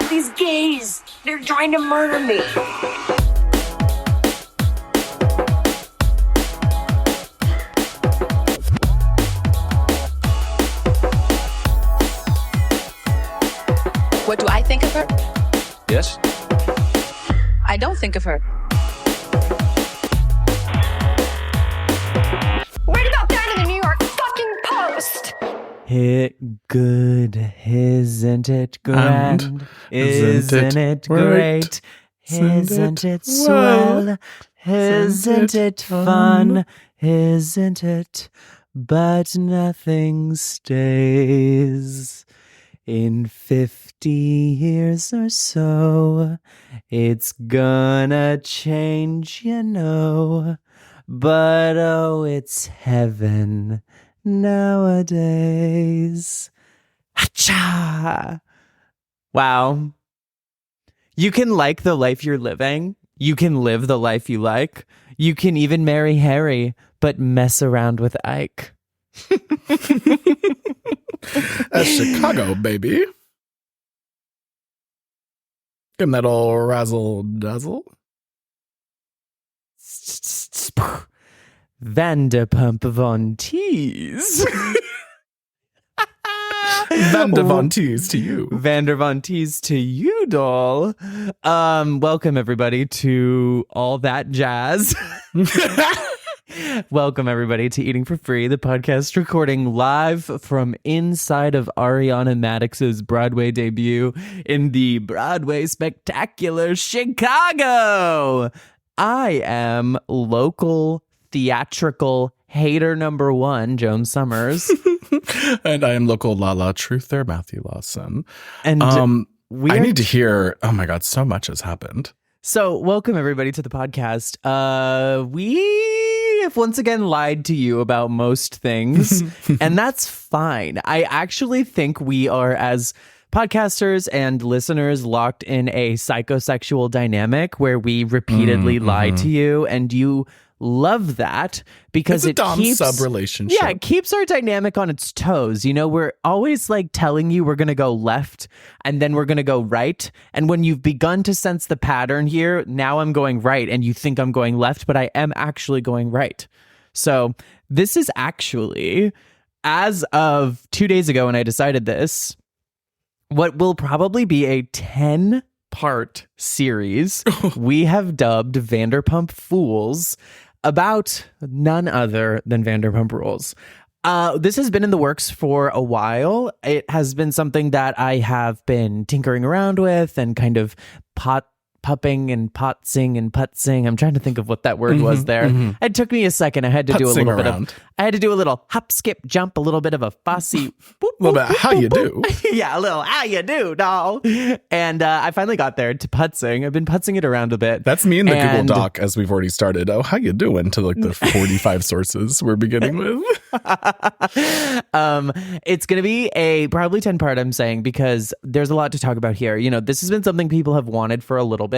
These gays, they're trying to murder me. What do I think of her? Yes? I don't think of her. Read about that in the New York fucking Post. Hit good, isn't it grand? Isn't it great? Isn't it swell? Isn't it fun? Isn't it? But nothing stays. In 50 years or so, it's gonna change, you know. But oh, it's heaven nowadays. Hacha! Wow. You can like the life you're living. You can live the life you like. You can even marry Harry, but mess around with Ike. That's Chicago, baby. Give him that old razzle dazzle. Vanderpump Von Tees. Vanderpump Tees to you. Vanderpump Tees to you, doll. Welcome everybody to all that jazz. Welcome everybody to Eating for Free, the podcast recording live from inside of Ariana Madix's Broadway debut in the Broadway Spectacular Chicago. I am local theatrical hater number one, Joan Summers. And I am local Lala Truther, Matthew Lawson. And I need to hear, oh my God, so much has happened. So welcome everybody to the podcast. We have once again lied to you about most things, and that's fine. I actually think we are, as podcasters and listeners, locked in a psychosexual dynamic where we repeatedly lie to you, and you love that because it's a keeps sub relationship. Yeah, it keeps our dynamic on its toes. You know, we're always like telling you we're going to go left and then we're going to go right. And when you've begun to sense the pattern here, now I'm going right and you think I'm going left, but I am actually going right. So this is actually, as of 2 days ago when I decided this, what will probably be a 10-part series we have dubbed Vanderpump Fools, about none other than Vanderpump Rules. This has been in the works for a while. It has been something that I have been tinkering around with and kind of pupping and potsing and putzing. I'm trying to think of what that word was there. It took me a second. I had to do a little bit of, I had to do a little hop, skip, jump, a little bit of a fussy. A little bit, how you do? Yeah, a little, how you do, doll? And I finally got there to putzing. I've been putzing it around a bit. That's me in the Google Doc as we've already started. Oh, how you doing? To like the 45 sources we're beginning with. It's going to be a probably 10-part, I'm saying, because there's a lot to talk about here. You know, this has been something people have wanted for a little bit.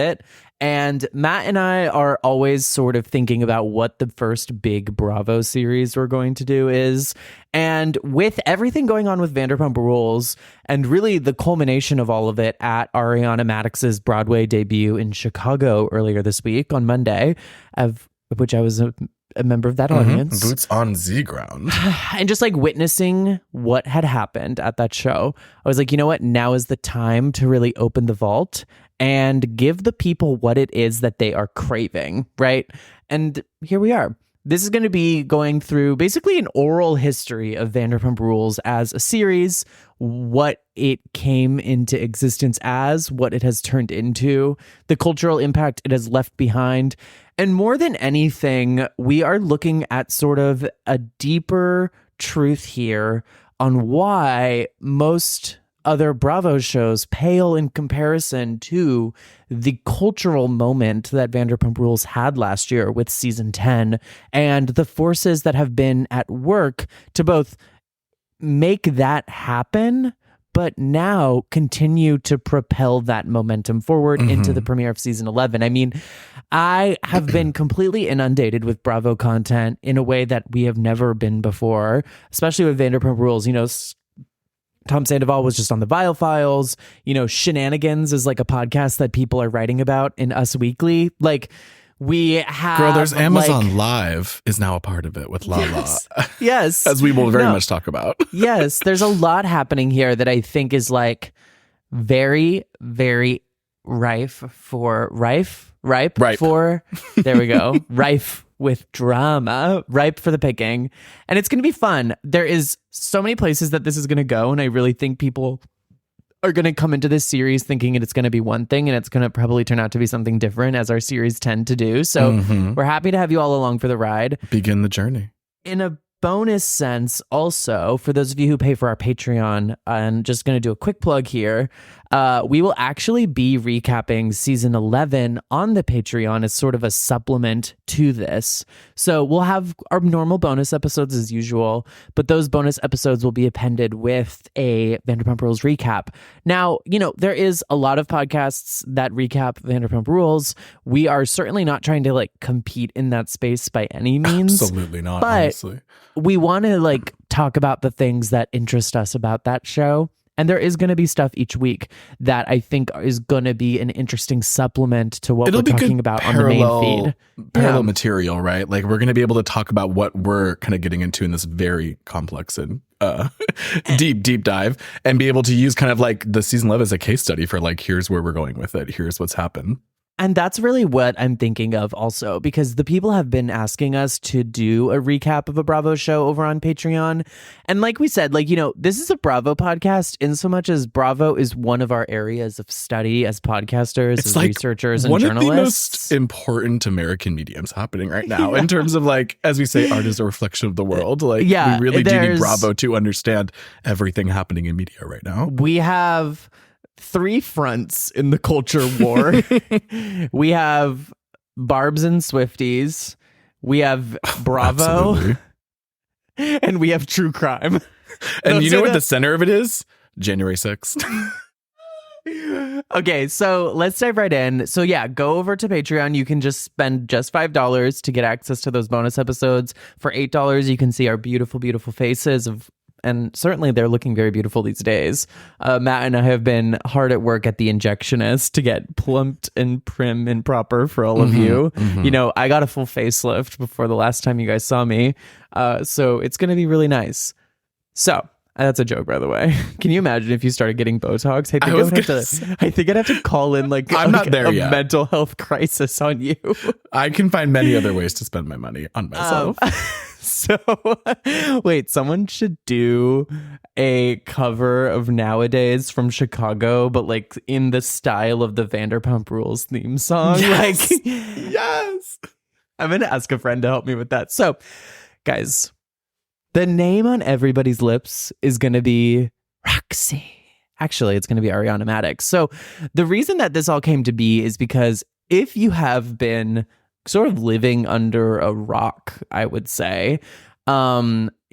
And Matt and I are always sort of thinking about what the first big Bravo series we're going to do is. And with everything going on with Vanderpump Rules and really the culmination of all of it at Ariana Madix's Broadway debut in Chicago earlier this week on Monday, of which I was a member of that audience. Boots on the ground. And just like witnessing what had happened at that show, I was like, you know what? Now is the time to really open the vault and give the people what it is that they are craving, right? And here we are. This is going to be going through basically an oral history of Vanderpump Rules as a series, what it came into existence as, what it has turned into, the cultural impact it has left behind. And more than anything, we are looking at sort of a deeper truth here on why most other Bravo shows pale in comparison to the cultural moment that Vanderpump Rules had last year with season 10 and the forces that have been at work to both make that happen, but now continue to propel that momentum forward into the premiere of season 11. I mean, I have been completely inundated with Bravo content in a way that we have never been before, especially with Vanderpump Rules. You know, Tom Sandoval was just on the Vile Files. You know, Shenanigans is like a podcast that people are writing about in Us Weekly. Like, we have... Girl, there's Amazon Live is now a part of it with Lala. Yes. As we will very much talk about. Yes, there's a lot happening here that I think is like very, very ripe for there we go. Rife with drama, ripe for the picking. And it's going to be fun. There is so many places that this is going to go. And I really think people are going to come into this series thinking it's going to be one thing and it's going to probably turn out to be something different, as our series tend to do. So we're happy to have you all along for the ride. Begin the journey. In a bonus sense, also, for those of you who pay for our Patreon, I'm just going to do a quick plug here. We will actually be recapping season 11 on the Patreon as sort of a supplement to this. So we'll have our normal bonus episodes as usual, but those bonus episodes will be appended with a Vanderpump Rules recap. Now, you know, there is a lot of podcasts that recap Vanderpump Rules. We are certainly not trying to like compete in that space by any means. Absolutely not, but honestly. We want to like talk about the things that interest us about that show. And there is going to be stuff each week that I think is going to be an interesting supplement to what we're talking about on the main feed. Parallel material, right? Like, we're going to be able to talk about what we're kind of getting into in this very complex and deep dive, and be able to use kind of like the season 11 as a case study for like, here's where we're going with it. Here's what's happened. And that's really what I'm thinking of also, because the people have been asking us to do a recap of a Bravo show over on Patreon. And like we said, like, you know, this is a Bravo podcast in so much as Bravo is one of our areas of study as podcasters, as like researchers and journalists. One of the most important American mediums happening right now in terms of like, as we say, art is a reflection of the world. Like, we really do need Bravo to understand everything happening in media right now. We have 3 fronts in the culture war. We have Barbs and Swifties. We have Bravo. Absolutely. And we have true crime. And you know what the center of it is? January 6th. Okay, so let's dive right in. So yeah, go over to Patreon. You can just spend just $5 to get access to those bonus episodes. For $8, you can see our beautiful, beautiful faces and certainly they're looking very beautiful these days. Matt and I have been hard at work at the Injectionist to get plumped and prim and proper for all of you. You know, I got a full facelift before the last time you guys saw me. So it's going to be really nice. So that's a joke, by the way. Can you imagine if you started getting Botox? I think I'd have to call in like I'm not there yet. Mental health crisis on you. I can find many other ways to spend my money on myself. So, wait, someone should do a cover of Nowadays from Chicago, but like in the style of the Vanderpump Rules theme song. Yes. Like, yes. I'm going to ask a friend to help me with that. So, guys, the name on everybody's lips is going to be Roxy. Actually, it's going to be Ariana Madix. So, the reason that this all came to be is because if you have been sort of living under a rock, I would say,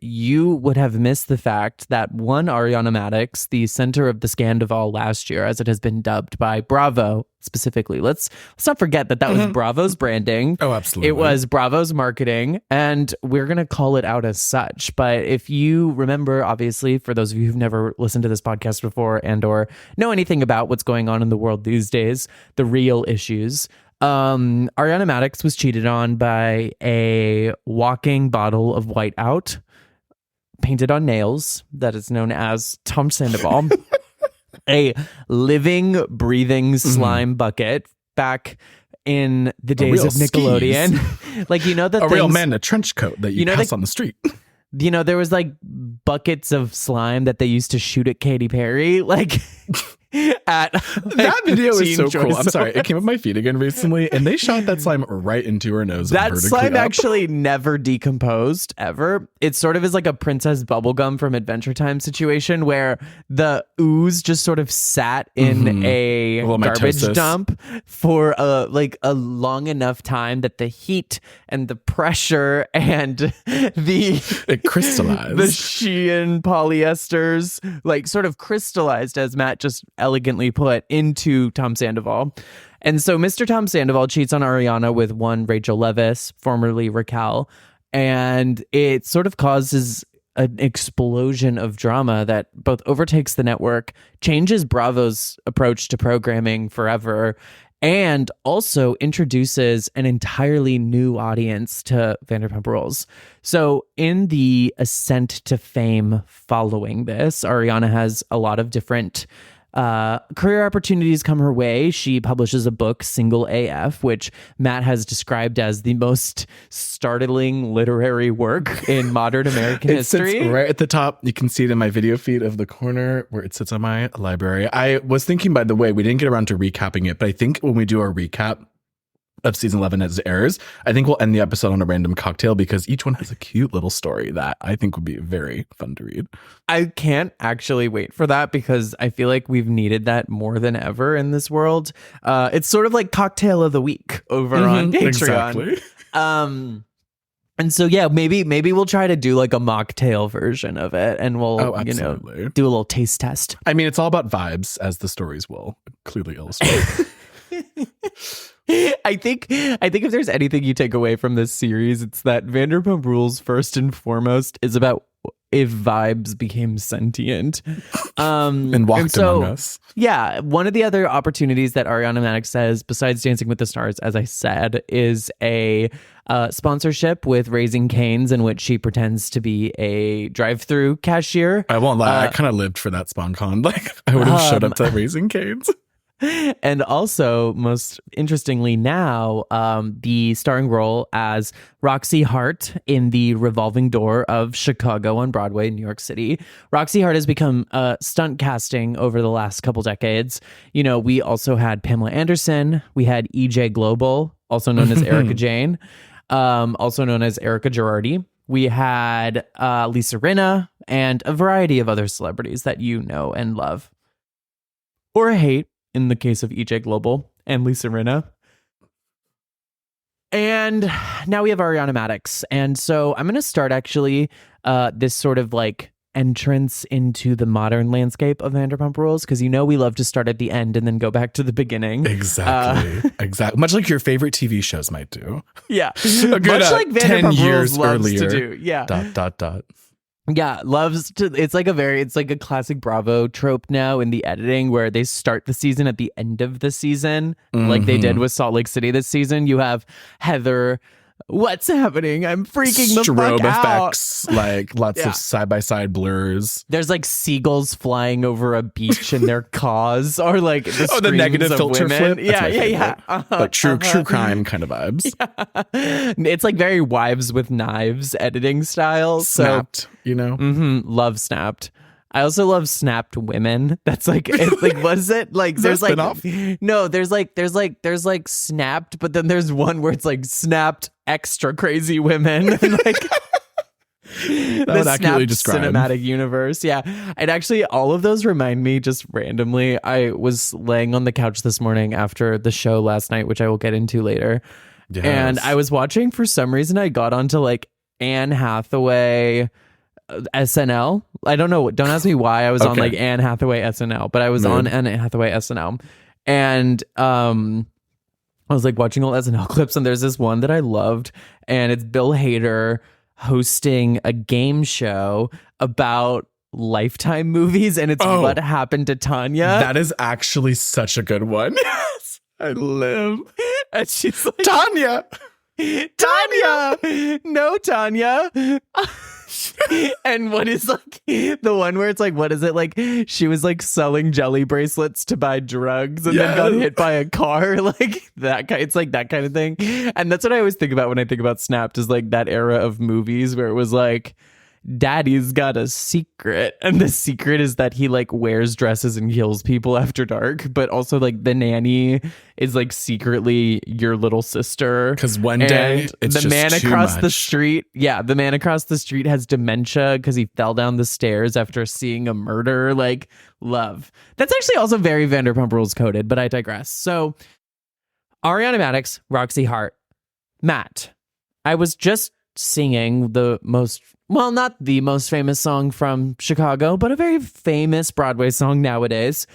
you would have missed the fact that one, Ariana Madix, the center of the scandal last year, as it has been dubbed by Bravo specifically. Let's not forget that was Bravo's branding. Oh, absolutely. It was Bravo's marketing, and we're going to call it out as such. But if you remember, obviously, for those of you who've never listened to this podcast before and or know anything about what's going on in the world these days, the real issues, Ariana Madix was cheated on by a walking bottle of whiteout painted on nails that is known as Tom Sandoval, a living, breathing slime bucket back in the days of Nickelodeon. Like, you know, the real man in a trench coat that you pass on the street. You know, there was like buckets of slime that they used to shoot at Katy Perry. Like, at that video is so cool. I'm sorry, it came up my feed again recently, and they shot that slime right into her nose. That slime actually never decomposed ever. It sort of is like a Princess Bubblegum from Adventure Time situation where the ooze just sort of sat in a garbage dump for a long enough time that the heat and the pressure and it crystallized. The Shein polyesters like sort of crystallized, as Matt just elegantly put, into Tom Sandoval. And so Mr. Tom Sandoval cheats on Ariana with one Rachel Leviss, formerly Raquel, and it sort of causes an explosion of drama that both overtakes the network, changes Bravo's approach to programming forever, and also introduces an entirely new audience to Vanderpump Rules. So in the ascent to fame following this, Ariana has a lot of different career opportunities come her way. She publishes a book, Single AF, which Matt has described as the most startling literary work in modern American history. Sits right at the top. You can see it in my video feed of the corner where it sits on my library. I was thinking, by the way, we didn't get around to recapping it, but I think when we do our recap of season 11 as it airs, I think we'll end the episode on a random cocktail because each one has a cute little story that I think would be very fun to read. I can't actually wait for that because I feel like we've needed that more than ever in this world. It's sort of like cocktail of the week over on Patreon. Exactly. And so, yeah, maybe we'll try to do like a mocktail version of it and we'll, do a little taste test. I mean, it's all about vibes, as the stories will clearly illustrate. I think if there's anything you take away from this series, it's that Vanderpump Rules, first and foremost, is about if vibes became sentient and walked among us. Yeah, one of the other opportunities that Ariana Madix says, besides Dancing with the Stars, as I said, is a sponsorship with Raising Cane's, in which she pretends to be a drive-through cashier. I won't lie, I kind of lived for that SponCon. Like, I would have showed up to Raising Cane's. And also, most interestingly now, the starring role as Roxy Hart in the Revolving Door of Chicago on Broadway in New York City. Roxy Hart has become stunt casting over the last couple decades. You know, we also had Pamela Anderson. We had EJ Global, also known as Erica Jane, also known as Erica Girardi. We had Lisa Rinna and a variety of other celebrities that you know and love. Or hate. In the case of EJ Global and Lisa Rinna. And now we have Ariana Madix. And so I'm going to start actually this sort of like entrance into the modern landscape of Vanderpump Rules, because you know we love to start at the end and then go back to the beginning. Exactly. Exactly. Much like your favorite TV shows might do. Yeah. A good, much like 10 Vanderpump years Rules loves earlier. to do. Yeah. ... Yeah, loves to. It's like a classic Bravo trope now in the editing where they start the season at the end of the season, like they did with Salt Lake City this season. You have Heather. What's happening? I'm freaking the Strobe fuck out. effects, like lots of side-by-side blurs. There's like seagulls flying over a beach in their cause, or like the negative filter women. flip. That's Yeah. But true crime kind of vibes. Yeah. It's like very Wives with Knives editing style. Snapped, you know? Love Snapped. I also love Snapped Women. That's like, it's like, what is it? Like, there's like, no, there's like Snapped, but then there's one where it's like Snapped Extra Crazy Women. And like, the Snapped cinematic universe. Yeah. And actually, all of those remind me just randomly. I was laying on the couch this morning after the show last night, which I will get into later. Yes. And I was watching, for some reason, I got onto like Anne Hathaway SNL. I don't know. Don't ask me why I was on like Anne Hathaway SNL, but I was on Anne Hathaway SNL, and I was like watching all SNL clips, and there's this one that I loved, and it's Bill Hader hosting a game show about Lifetime movies, and it's What Happened to Tanya. That is actually such a good one. Yes, I live. And she's like, Tanya, no, Tanya. And what is like the one where it's like, what is it, like she was like selling jelly bracelets to buy drugs and then got hit by a car, like that kind. It's like that kind of thing. And that's what I always think about when I think about Snapped, is like that era of movies where it was like, daddy's got a secret, and the secret is that he like wears dresses and kills people after dark, but also like the nanny is like secretly your little sister, because one day it's the man just across too the much. street the man across the street has dementia because he fell down the stairs after seeing a murder. Like, love. That's actually also very Vanderpump Rules coded, but I digress. So Ariana Madix, Roxy Hart, Matt, I was just singing the most, well, not the most famous song from Chicago, but a very famous Broadway song nowadays.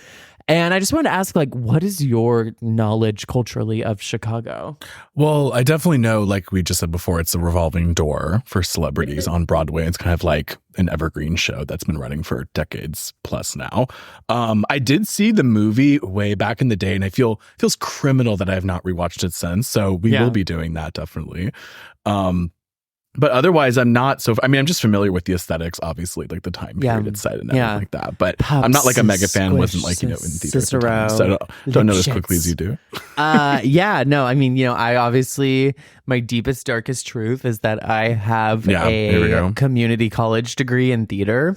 And I just wanted to ask, like, what is your knowledge culturally of Chicago? Well, I definitely know, like we just said before, it's a revolving door for celebrities on Broadway. It's kind of like an evergreen show that's been running for decades plus now. I did see the movie way back in the day, and I feels criminal that I have not rewatched it since. So we will be doing that definitely. But otherwise, I'm not so. I mean, I'm just familiar with the aesthetics, obviously, like the time period it's set and everything like that. But I'm not like a mega fan. Wasn't like in theater at the time, so I don't know as quickly as you do. No. I mean, I obviously my deepest, darkest truth is that I have a community college degree in theater,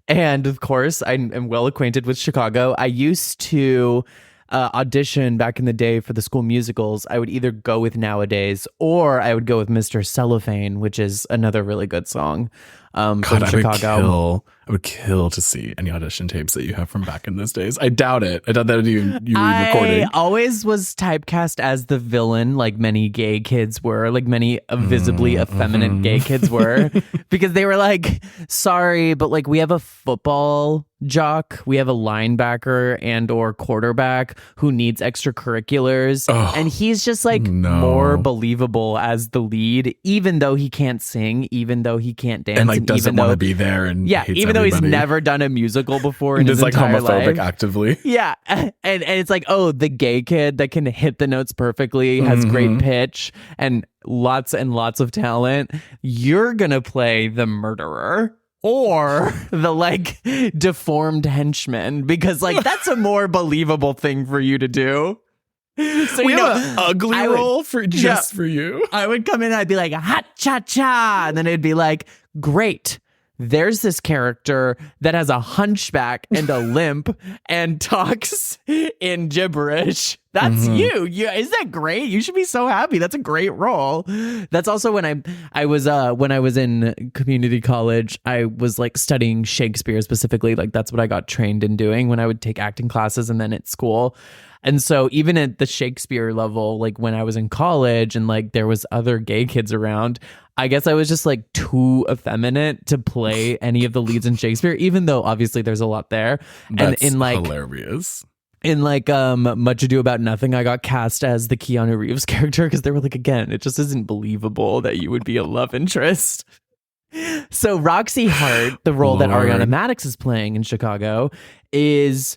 and of course, I am well acquainted with Chicago. I used to audition back in the day for the school musicals. I would either go with Nowadays or I would go with Mr. Cellophane, which is another really good song from Chicago. I would kill to see any audition tapes that you have from back in those days. I doubt it. I doubt that you were recording. I always was typecast as the villain, like many gay kids were, like many visibly effeminate gay kids were, because they were like, sorry, but like we have a football jock, we have a linebacker and or quarterback who needs extracurriculars, and he's just like more believable as the lead, even though he can't sing, even though he can't dance, and like doesn't want to be there, and even though he's never done a musical before in his like entire homophobic life. Actively. Yeah. And it's like, the gay kid that can hit the notes perfectly, has great pitch and lots of talent. You're going to play the murderer or the like deformed henchman, because like that's a more believable thing for you to do. So we have an ugly role for you. I would come in and I'd be like, ha cha cha, and then it'd be like, great. There's this character that has a hunchback and a limp and talks in gibberish. That's you. Isn't that great? You should be so happy. That's a great role. That's also when I was in community college, I was like studying Shakespeare specifically. Like that's what I got trained in doing when I would take acting classes and then at school. And so even at the Shakespeare level, like when I was in college and like there was other gay kids around, I guess I was just like too effeminate to play any of the leads in Shakespeare, even though obviously there's a lot there. That's and in like hilarious. In like Much Ado About Nothing, I got cast as the Keanu Reeves character because they were like, again, it just isn't believable that you would be a love interest. So Roxy Hart, the role that Ariana Madix is playing in Chicago, is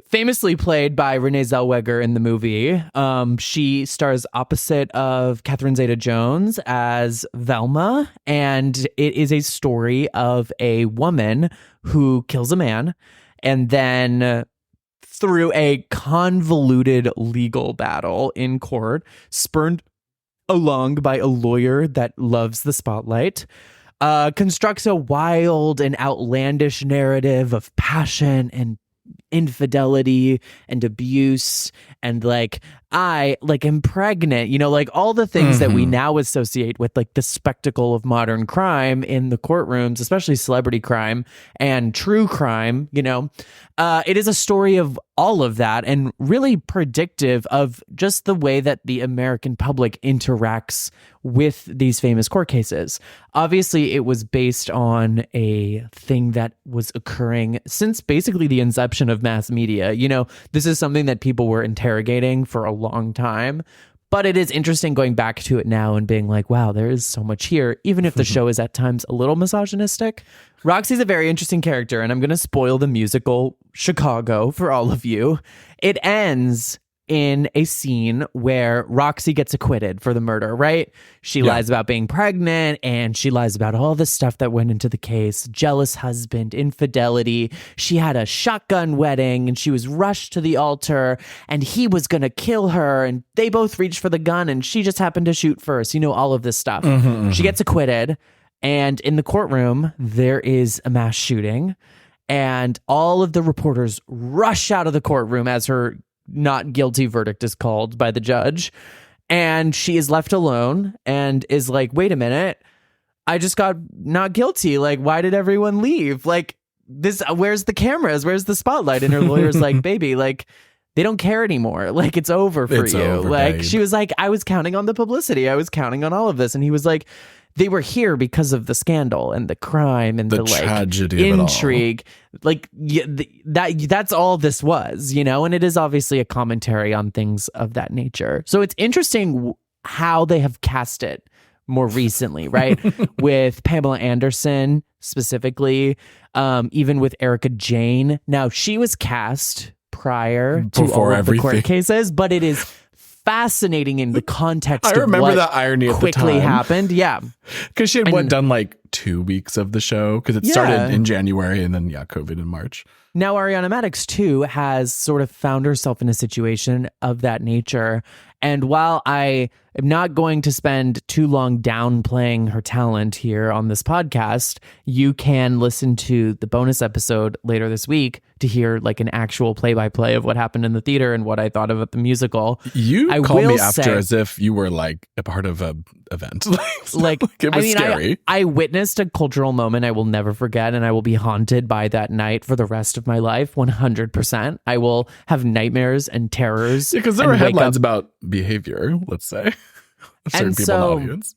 famously played by Renee Zellweger in the movie. She stars opposite of Catherine Zeta-Jones as Velma, and it is a story of a woman who kills a man and then through a convoluted legal battle in court, spurned along by a lawyer that loves the spotlight, constructs a wild and outlandish narrative of passion and infidelity and abuse and like I like am pregnant, like all the things that we now associate with like the spectacle of modern crime in the courtrooms, especially celebrity crime and true crime. It is a story of all of that and really predictive of just the way that the American public interacts with these famous court cases. Obviously, it was based on a thing that was occurring since basically the inception of mass media. This is something that people were interrogating for a long time, but it is interesting going back to it now and being like, wow, there is so much here, even if the show is at times a little misogynistic. Roxy's a very interesting character, and I'm going to spoil the musical Chicago for all of you. It ends in a scene where Roxy gets acquitted for the murder, right? She lies about being pregnant and she lies about all the stuff that went into the case. Jealous husband, infidelity. She had a shotgun wedding and she was rushed to the altar and he was going to kill her and they both reached for the gun and she just happened to shoot first. All of this stuff. She gets acquitted and in the courtroom, there is a mass shooting and all of the reporters rush out of the courtroom as her not guilty verdict is called by the judge. And she is left alone and is like, wait a minute, I just got not guilty. Like, why did everyone leave? Like this, where's the cameras? Where's the spotlight? And her lawyer's like, baby, like they don't care anymore. Like it's over for you. Like babe. She was like, I was counting on the publicity. I was counting on all of this. And he was like, they were here because of the scandal and the crime and the like tragedy of it all. intrigue. Like that's all this was, you know, and it is obviously a commentary on things of that nature. So it's interesting how they have cast it more recently, right? With Pamela Anderson specifically, even with Erica Jane. Now, she was cast prior to Before all of the everything. court cases, but it is fascinating in the context I remember of what that irony at the quickly time. happened. Yeah. Because she had done like 2 weeks of the show because it Yeah. started in January and then COVID in March. Now, Ariana Madix, too, has sort of found herself in a situation of that nature. And while I am not going to spend too long downplaying her talent here on this podcast, you can listen to the bonus episode later this week to hear like an actual play-by-play of what happened in the theater and what I thought of the musical. You called will me after say- as if you were like a part of a event. Like, it was scary. I witnessed a cultural moment I will never forget, and I will be haunted by that night for the rest of my life. 100%. I will have nightmares and terrors. Because there and were wake headlines up- about behavior, let's say, of certain And people in the so- audience.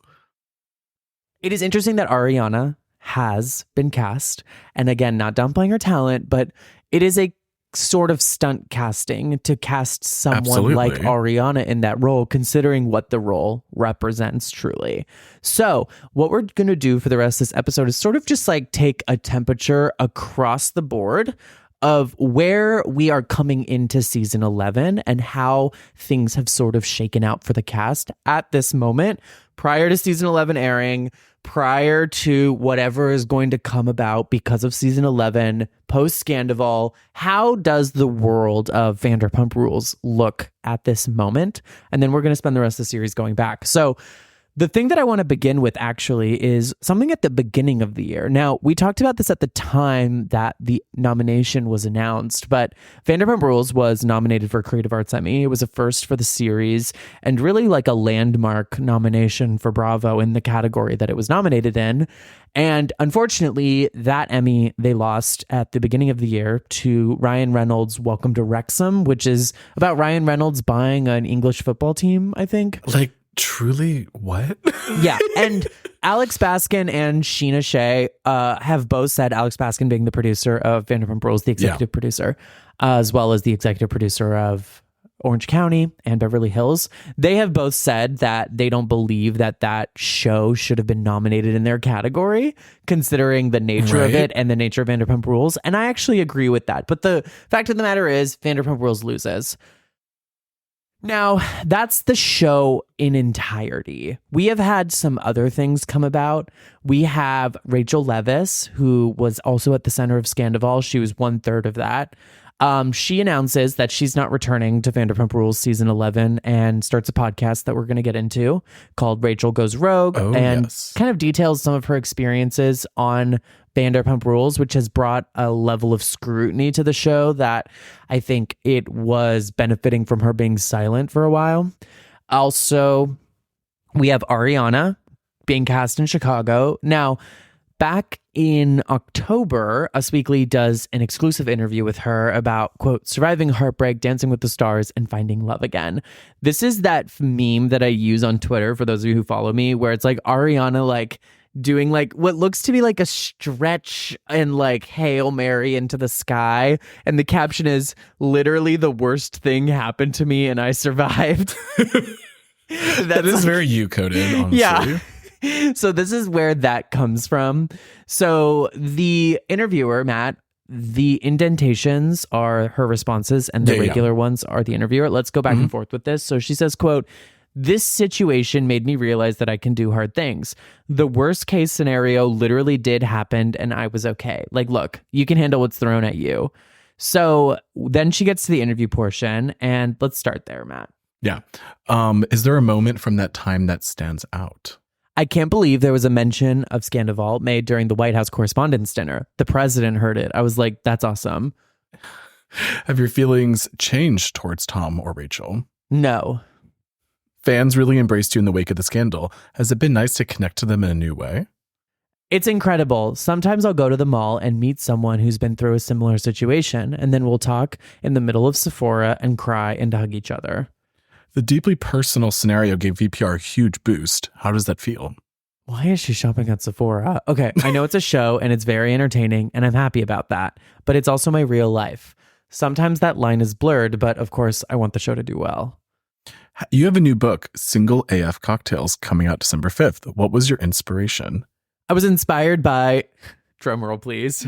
It is interesting that Ariana has been cast, and again, not downplaying her talent, but it is a sort of stunt casting to cast someone Absolutely. like Ariana in that role, considering what the role represents truly. So what we're going to do for the rest of this episode is sort of just like take a temperature across the board of where we are coming into season 11 and how things have sort of shaken out for the cast at this moment, prior to season 11 airing, prior to whatever is going to come about because of season 11, post Scandival. How does the world of Vanderpump Rules look at this moment? And then we're going to spend the rest of the series going back. So the thing that I want to begin with actually is something at the beginning of the year. Now, we talked about this at the time that the nomination was announced, but Vanderpump Rules was nominated for Creative Arts Emmy. It was a first for the series and really like a landmark nomination for Bravo in the category that it was nominated in. And unfortunately, that Emmy they lost at the beginning of the year to Ryan Reynolds' Welcome to Wrexham, which is about Ryan Reynolds buying an English football team, I think. Like, truly, what? Yeah, and Alex Baskin and Sheena Shea have both said, Alex Baskin being the producer of Vanderpump Rules, the executive producer, as well as the executive producer of Orange County and Beverly Hills. They have both said that they don't believe that that show should have been nominated in their category, considering the nature of Right. it and the nature of Vanderpump Rules. And I actually agree with that. But the fact of the matter is, Vanderpump Rules loses. Now, that's the show in entirety. We have had some other things come about. We have Rachel Leviss, who was also at the center of Scandival. She was 1/3 of that. She announces that she's not returning to Vanderpump Rules season 11 and starts a podcast that we're going to get into called Rachel Goes Rogue, and yes. kind of details some of her experiences on Vanderpump Rules, which has brought a level of scrutiny to the show that I think it was benefiting from her being silent for a while. Also, we have Ariana being cast in Chicago. Now, back in October, Us Weekly does an exclusive interview with her about, quote, surviving heartbreak, dancing with the stars, and finding love again. This is that meme that I use on Twitter, for those of you who follow me, where it's like Ariana, like, doing like what looks to be like a stretch and like Hail Mary into the sky. And the caption is, literally the worst thing happened to me and I survived. That is very you coded, honestly. Yeah. So this is where that comes from. So the interviewer, Matt, the indentations are her responses and the Yeah. regular ones are the interviewer. Let's go back and forth with this. So she says, quote, this situation made me realize that I can do hard things. The worst case scenario literally did happen and I was okay. Like, look, you can handle what's thrown at you. So then she gets to the interview portion and let's start there, Matt. Yeah. Is there a moment from that time that stands out? I can't believe there was a mention of Scandival made during the White House Correspondents' Dinner. The president heard it. I was like, that's awesome. Have your feelings changed towards Tom or Rachel? No. Fans really embraced you in the wake of the scandal. Has it been nice to connect to them in a new way? It's incredible. Sometimes I'll go to the mall and meet someone who's been through a similar situation, and then we'll talk in the middle of Sephora and cry and hug each other. The deeply personal scenario gave VPR a huge boost. How does that feel? Why is she shopping at Sephora? Okay, I know it's a show and it's very entertaining and I'm happy about that, but it's also my real life. Sometimes that line is blurred, but of course I want the show to do well. You have a new book, Single AF Cocktails, coming out December 5th. What was your inspiration? I was inspired by, drumroll please,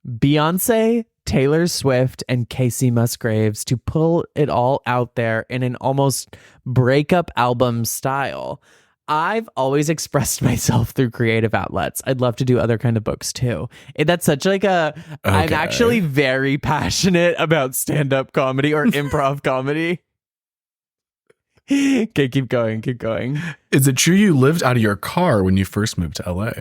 Beyonce, Taylor Swift, and Casey Musgraves to pull it all out there in an almost breakup album style. I've always expressed myself through creative outlets. I'd love to do other kind of books too. That's such like a, okay. I'm actually very passionate about stand-up comedy or improv comedy. Okay, keep going. Is it true you lived out of your car when you first moved to LA?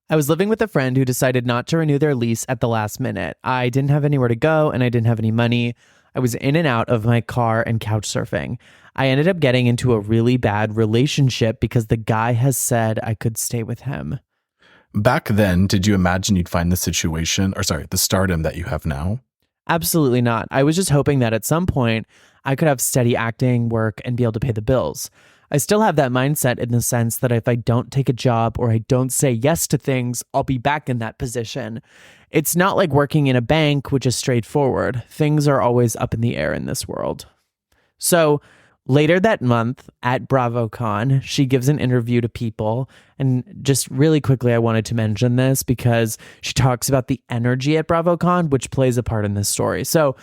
I was living with a friend who decided not to renew their lease at the last minute. I didn't have anywhere to go and I didn't have any money. I was in and out of my car and couch surfing. I ended up getting into a really bad relationship because the guy has said I could stay with him. Back then, did you imagine you'd find the stardom that you have now? Absolutely not. I was just hoping that at some point I could have steady acting work and be able to pay the bills. I still have that mindset in the sense that if I don't take a job or I don't say yes to things, I'll be back in that position. It's not like working in a bank, which is straightforward. Things are always up in the air in this world. So later that month at BravoCon, she gives an interview to People. And just really quickly, I wanted to mention this because she talks about the energy at BravoCon, which plays a part in this story. So,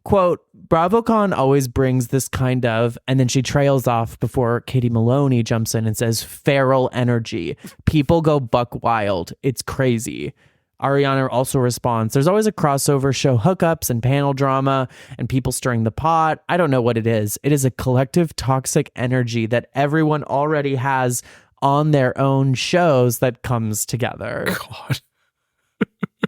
quote, BravoCon always brings this kind of, and then she trails off before Katie Maloney jumps in and says, feral energy. People go buck wild. It's crazy. Ariana also responds, there's always a crossover show hookups and panel drama and people stirring the pot. I don't know what it is. It is a collective toxic energy that everyone already has on their own shows that comes together. God.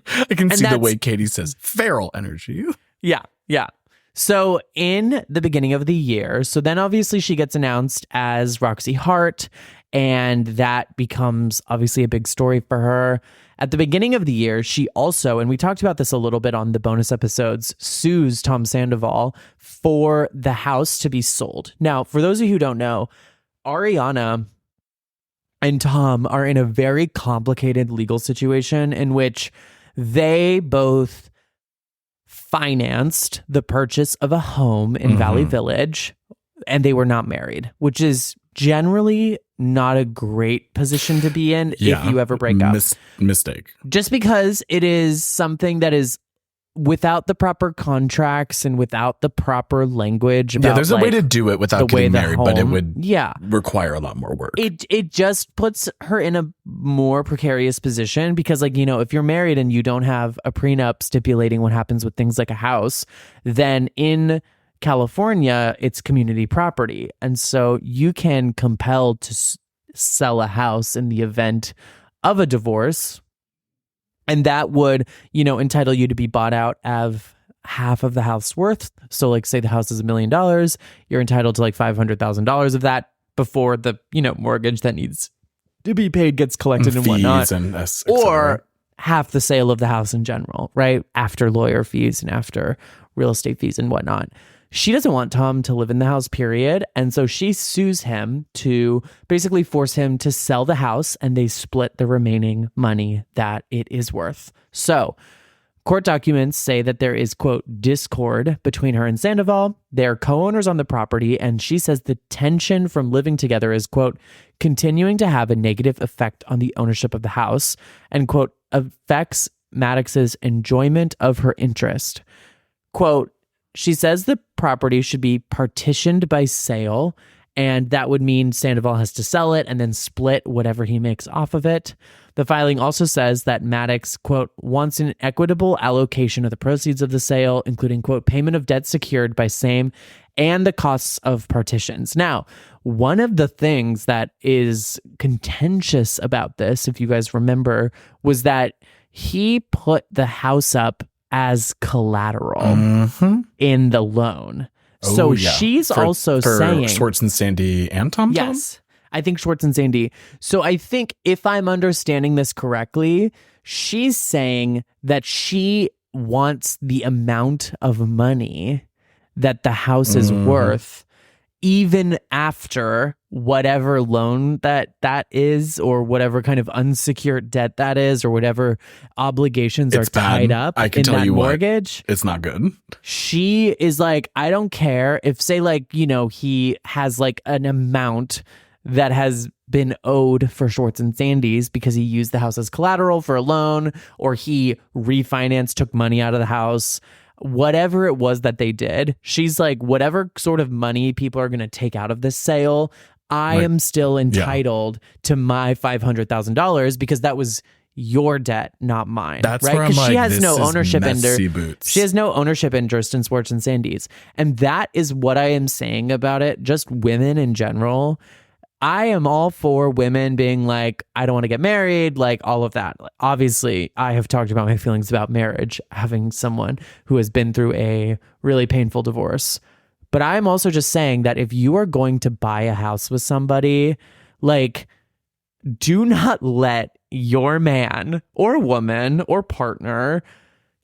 I can see the way Katie says feral energy. Yeah. So in the beginning of the year, so then obviously she gets announced as Roxy Hart, and that becomes obviously a big story for her. At the beginning of the year, she also, and we talked about this a little bit on the bonus episodes, sues Tom Sandoval for the house to be sold. Now, for those of you who don't know, Ariana and Tom are in a very complicated legal situation in which they both financed the purchase of a home in Valley Village, and they were not married, which is generally not a great position to be in if you ever break up. Mistake. Just because it is something that is without the proper contracts and without the proper language about, there's a way to do it without getting married, but it would require a lot more work. It just puts her in a more precarious position because, like, you know, if you're married and you don't have a prenup stipulating what happens with things like a house, then in California, it's community property. And so you can compel to sell a house in the event of a divorce. And that would, you know, entitle you to be bought out of half of the house worth. So like say the house is $1 million, you're entitled to like $500,000 of that before the, you know, mortgage that needs to be paid gets collected and whatnot. Or half the sale of the house in general, right? After lawyer fees and after real estate fees and whatnot. She doesn't want Tom to live in the house, period. And so she sues him to basically force him to sell the house, and they split the remaining money that it is worth. So court documents say that there is, quote, discord between her and Sandoval. They're co-owners on the property, and she says the tension from living together is, quote, continuing to have a negative effect on the ownership of the house and, quote, affects Maddox's enjoyment of her interest. Quote, she says the property should be partitioned by sale, and that would mean Sandoval has to sell it and then split whatever he makes off of it. The filing also says that Maddox, quote, wants an equitable allocation of the proceeds of the sale, including, quote, payment of debt secured by same and the costs of partitions. Now, one of the things that is contentious about this, if you guys remember, was that he put the house up as collateral in the loan. She's also saying Schwartz and Sandy and Tom. Yes, I think Schwartz and Sandy. So I think if I'm understanding this correctly, she's saying that she wants the amount of money that the house is worth even after whatever loan that is, or whatever kind of unsecured debt that is, or whatever obligations It's are tied bad. up I can in tell that you what. mortgage. It's not good. She is like, I don't care if, say, like, you know, he has like an amount that has been owed for Schwartz and Sandy's because he used the house as collateral for a loan, or he refinanced, took money out of the house, whatever it was that they did. She's like, whatever sort of money people are going to take out of this sale, I am still entitled to my $500,000 because that was your debt, not mine. That's right? where I'm like, she has this no is ownership messy boots. She has no ownership interest in Schwartz and Sandy's. And that is what I am saying about it. Just women in general. I am all for women being like, I don't want to get married, like all of that. Obviously, I have talked about my feelings about marriage, having someone who has been through a really painful divorce. But I'm also just saying that if you are going to buy a house with somebody, like, do not let your man or woman or partner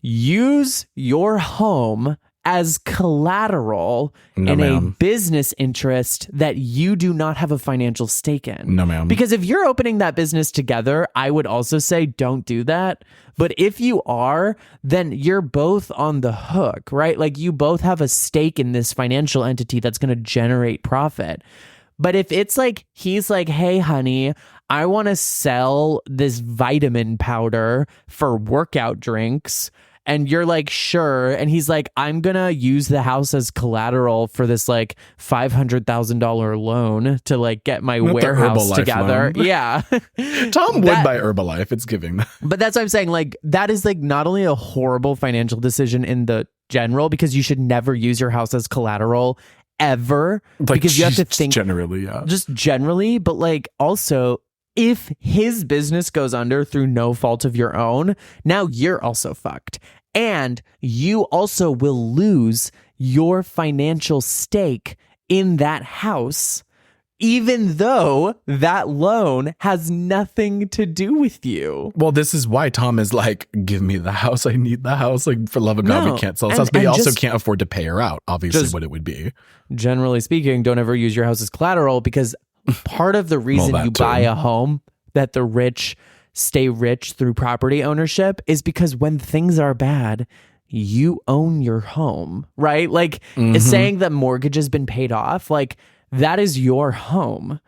use your home as collateral in a business interest that you do not have a financial stake in. No, ma'am. Because if you're opening that business together, I would also say don't do that. But if you are, then you're both on the hook, right? Like, you both have a stake in this financial entity that's going to generate profit. But if it's like, he's like, hey, honey, I want to sell this vitamin powder for workout drinks, and you're like, sure. And he's like, I'm going to use the house as collateral for this like $500,000 loan to like get my Not the warehouse Herbalife together. loan. Yeah. Tom would buy Herbalife. It's giving that. But that's what I'm saying. Like, that is like not only a horrible financial decision in the general, because you should never use your house as collateral ever. Like, because you have to think generally, yeah. just generally, but like also, if his business goes under through no fault of your own, now you're also fucked. And you also will lose your financial stake in that house, even though that loan has nothing to do with you. Well, this is why Tom is like, give me the house. I need the house. Like, for love of God, No. we can't sell this And- house. But he and also just- can't afford to pay her out, obviously, Just- what it would be. Generally speaking, don't ever use your house as collateral, because part of the reason that you too. buy a home, that the rich stay rich through property ownership, is because when things are bad, you own your home, right? Like, is saying that mortgage has been paid off, like, that is your home.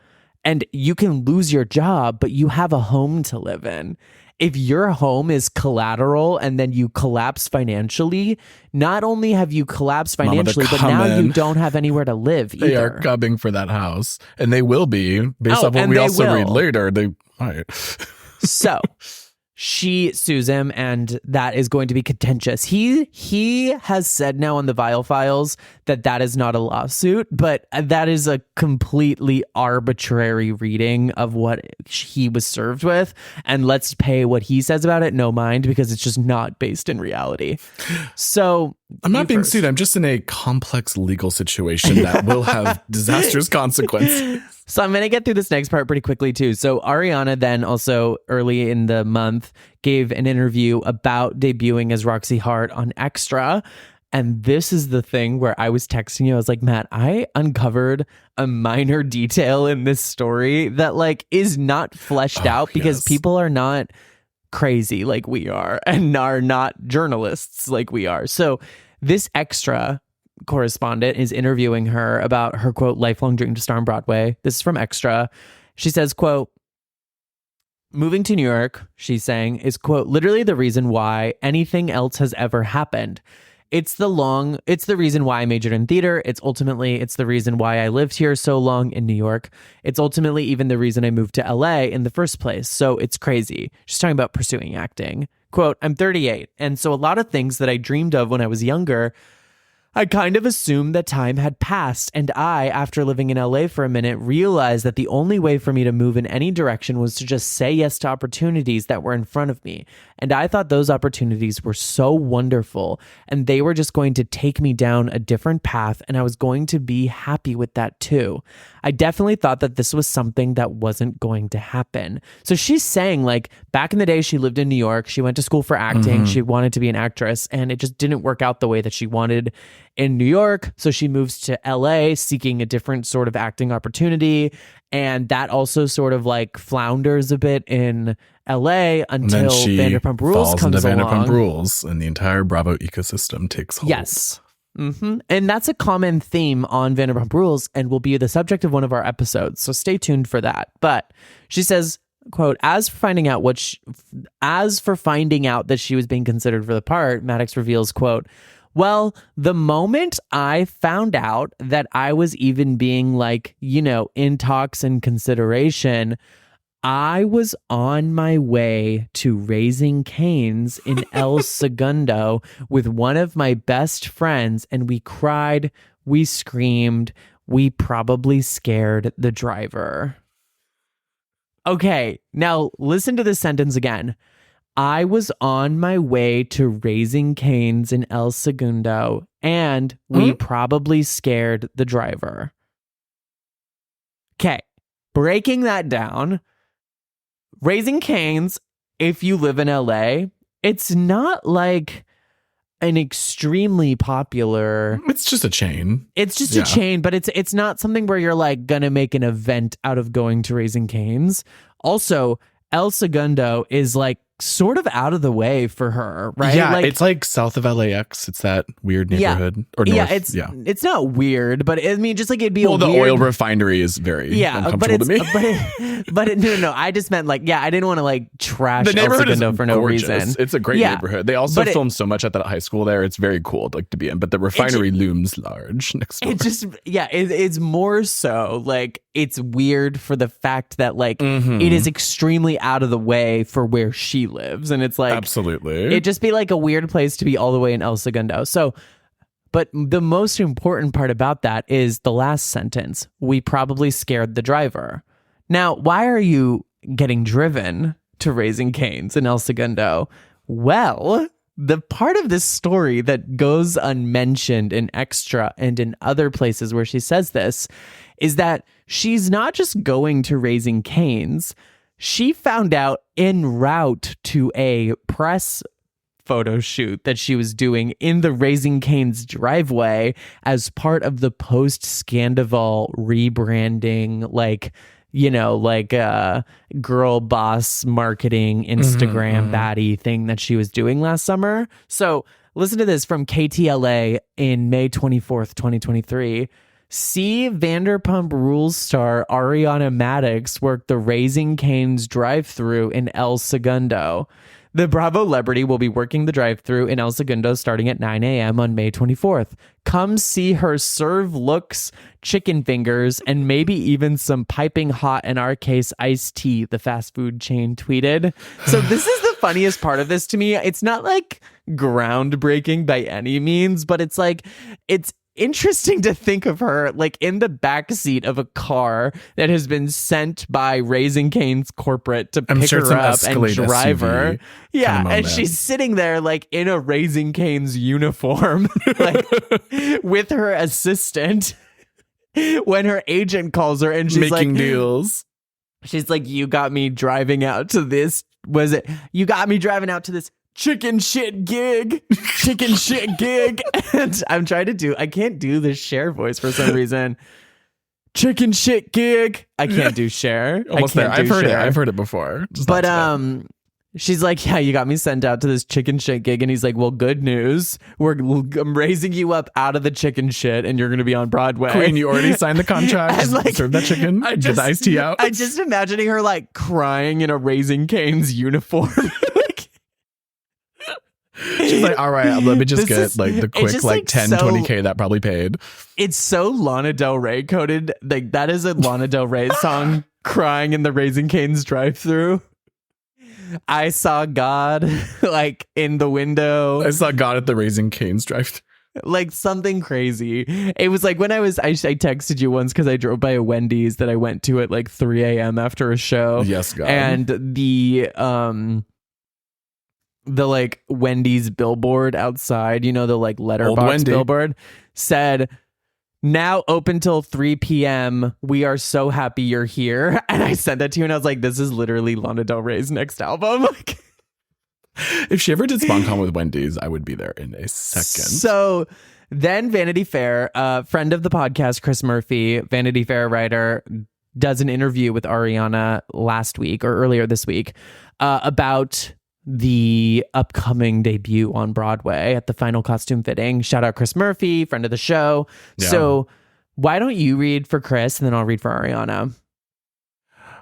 And you can lose your job, but you have a home to live in. If your home is collateral and then you collapse financially, not only have you collapsed Mama, financially, they're but now coming. you don't have anywhere to live either. They are coming for that house. And they will be, based off what and we they also read will. later. They might. So she sues him, and that is going to be contentious. He has said now on the Vile Files that is not a lawsuit, but that is a completely arbitrary reading of what he was served with. And let's pay what he says about it no mind, because it's just not based in reality. So I'm not being first. sued. I'm just in a complex legal situation that will have disastrous consequences. So I'm going to get through this next part pretty quickly too. So Ariana then also early in the month gave an interview about debuting as Roxy Hart on Extra. And this is the thing where I was texting you. I was like, Matt, I uncovered a minor detail in this story that like is not fleshed out because yes. people are not crazy like we are and are not journalists like we are. So this Extra correspondent is interviewing her about her, quote, lifelong dream to star on Broadway. This is from Extra. She says, quote, moving to New York, she's saying, is, quote, literally the reason why anything else has ever happened. It's the reason why I majored in theater. It's the reason why I lived here so long in New York. It's ultimately even the reason I moved to LA in the first place. So it's crazy. She's talking about pursuing acting. Quote, I'm 38. And so a lot of things that I dreamed of when I was younger, I kind of assumed that time had passed, and I, after living in LA for a minute, realized that the only way for me to move in any direction was to just say yes to opportunities that were in front of me. And I thought those opportunities were so wonderful, and they were just going to take me down a different path, and I was going to be happy with that too. I definitely thought that this was something that wasn't going to happen. So she's saying, like, back in the day, she lived in New York, she went to school for acting, she wanted to be an actress, and it just didn't work out the way that she wanted. in New York. So she moves to LA seeking a different sort of acting opportunity. And that also sort of like flounders a bit in LA until Vanderpump Rules comes along. Vanderpump Rules, and the entire Bravo ecosystem takes hold. Yes. And that's a common theme on Vanderpump Rules and will be the subject of one of our episodes. So stay tuned for that. But she says, quote, as for finding out that she was being considered for the part, Maddox reveals, quote, well, the moment I found out that I was even being like, in talks and consideration, I was on my way to Raising Cane's in El Segundo with one of my best friends, and we cried, we screamed, we probably scared the driver. Okay, now listen to this sentence again. I was on my way to Raising Cane's in El Segundo, and we probably scared the driver. Okay, breaking that down. Raising Cane's, if you live in LA, it's not like an extremely popular... It's just a chain. It's just a chain, but it's not something where you're like gonna make an event out of going to Raising Cane's. Also, El Segundo is like sort of out of the way for her, right? Yeah, like, it's like south of LAX. It's that weird neighborhood. Or north. It's not weird, but I mean, just like it'd be the oil refinery is very uncomfortable to me. But no, I just meant like, I didn't want to like trash the El neighborhood Segundo for no gorgeous. reason. It's a great neighborhood. They also film so much at that high school there. It's very cool to be in, but the refinery looms large next door. It's more so like it's weird for the fact that like it is extremely out of the way for where she lives, and it's like absolutely it'd just be like a weird place to be all the way in El Segundo. So, but the most important part about that is the last sentence. We probably scared the driver. Now, why are you getting driven to Raising Cane's in El Segundo? Well, the part of this story that goes unmentioned in Extra and in other places where she says this is that she's not just going to Raising Cane's. She found out en route to a press photo shoot that she was doing in the Raising Cane's driveway as part of the post-scandal rebranding, girl boss marketing Instagram baddie thing that she was doing last summer. So listen to this from KTLA in May 24th, 2023. See Vanderpump Rules star Ariana Maddox work the Raising Cane's drive-thru in El Segundo. The Bravo celebrity will be working the drive-thru in El Segundo starting at 9 a.m. on May 24th. Come see her serve looks, chicken fingers, and maybe even some piping hot, in our case, iced tea, the fast food chain tweeted. So this is the funniest part of this to me. It's not like groundbreaking by any means, but it's like, it's interesting to think of her like in the backseat of a car that has been sent by Raising Cane's corporate to pick her up and drive her. Yeah, and she's sitting there like in a Raising Cane's uniform, like with her assistant when her agent calls her and she's making deals. She's like, you got me driving out to this. You got me driving out to this chicken shit gig. And I'm trying to I can't do the Cher voice for some reason. Chicken shit gig. I can't do Cher. Almost there. I've heard it before. But she's like, yeah, you got me sent out to this chicken shit gig. And he's like, well, good news. I'm raising you up out of the chicken shit and you're going to be on Broadway. Queen, you already signed the contract. Like, serve that chicken. Get the iced tea out. I just imagining her like crying in a Raising Cane's uniform. She's like, all right, let me just get like the quick like 10, 20K that probably paid. It's so Lana Del Rey coded. Like that is a Lana Del Rey song, crying in the Raising Cane's drive-thru. I saw God like in the window. I saw God at the Raising Cane's drive-thru. Like something crazy. It was like when I texted you once because I drove by a Wendy's that I went to at like 3 a.m. after a show. Yes, God. And the like Wendy's billboard outside, the like letterbox billboard said, now open till 3 p.m. We are so happy you're here. And I sent that to you and I was like, this is literally Lana Del Rey's next album. If she ever did SpawnCon with Wendy's, I would be there in a second. So then Vanity Fair, friend of the podcast, Chris Murphy, Vanity Fair writer, does an interview with Ariana last week or earlier this week about the upcoming debut on Broadway at the final costume fitting. Shout out Chris Murphy, friend of the show. Yeah. So why don't you read for Chris and then I'll read for Ariana?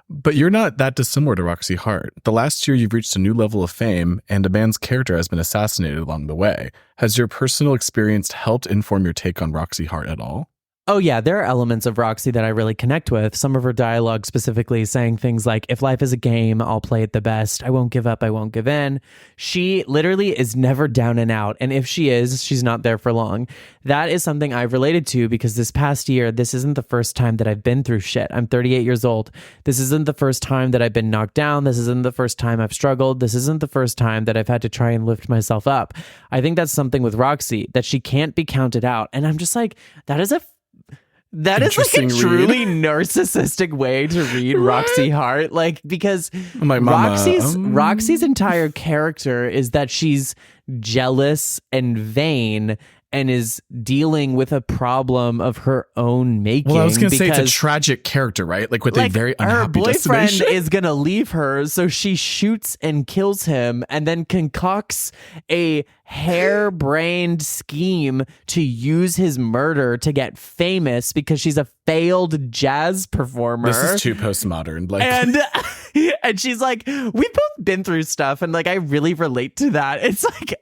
But you're not that dissimilar to Roxy Hart. The last year you've reached a new level of fame and a man's character has been assassinated along the way. Has your personal experience helped inform your take on Roxy Hart at all? Oh, yeah, there are elements of Roxy that I really connect with. Some of her dialogue specifically saying things like, if life is a game, I'll play it the best. I won't give up. I won't give in. She literally is never down and out. And if she is, she's not there for long. That is something I've related to because this past year, this isn't the first time that I've been through shit. I'm 38 years old. This isn't the first time that I've been knocked down. This isn't the first time I've struggled. This isn't the first time that I've had to try and lift myself up. I think that's something with Roxy, that she can't be counted out. And I'm just like, that is like a truly narcissistic way to read Roxy Hart. Like, because Roxy's entire character is that she's jealous and vain and is dealing with a problem of her own making. Well, I was going to say it's a tragic character, right? Like with a very unhappy her boyfriend destination. is going to leave her, so she shoots and kills him and then concocts a harebrained scheme to use his murder to get famous because she's a failed jazz performer. This is too postmodern. Like, and she's like, we've both been through stuff and like I really relate to that. It's like,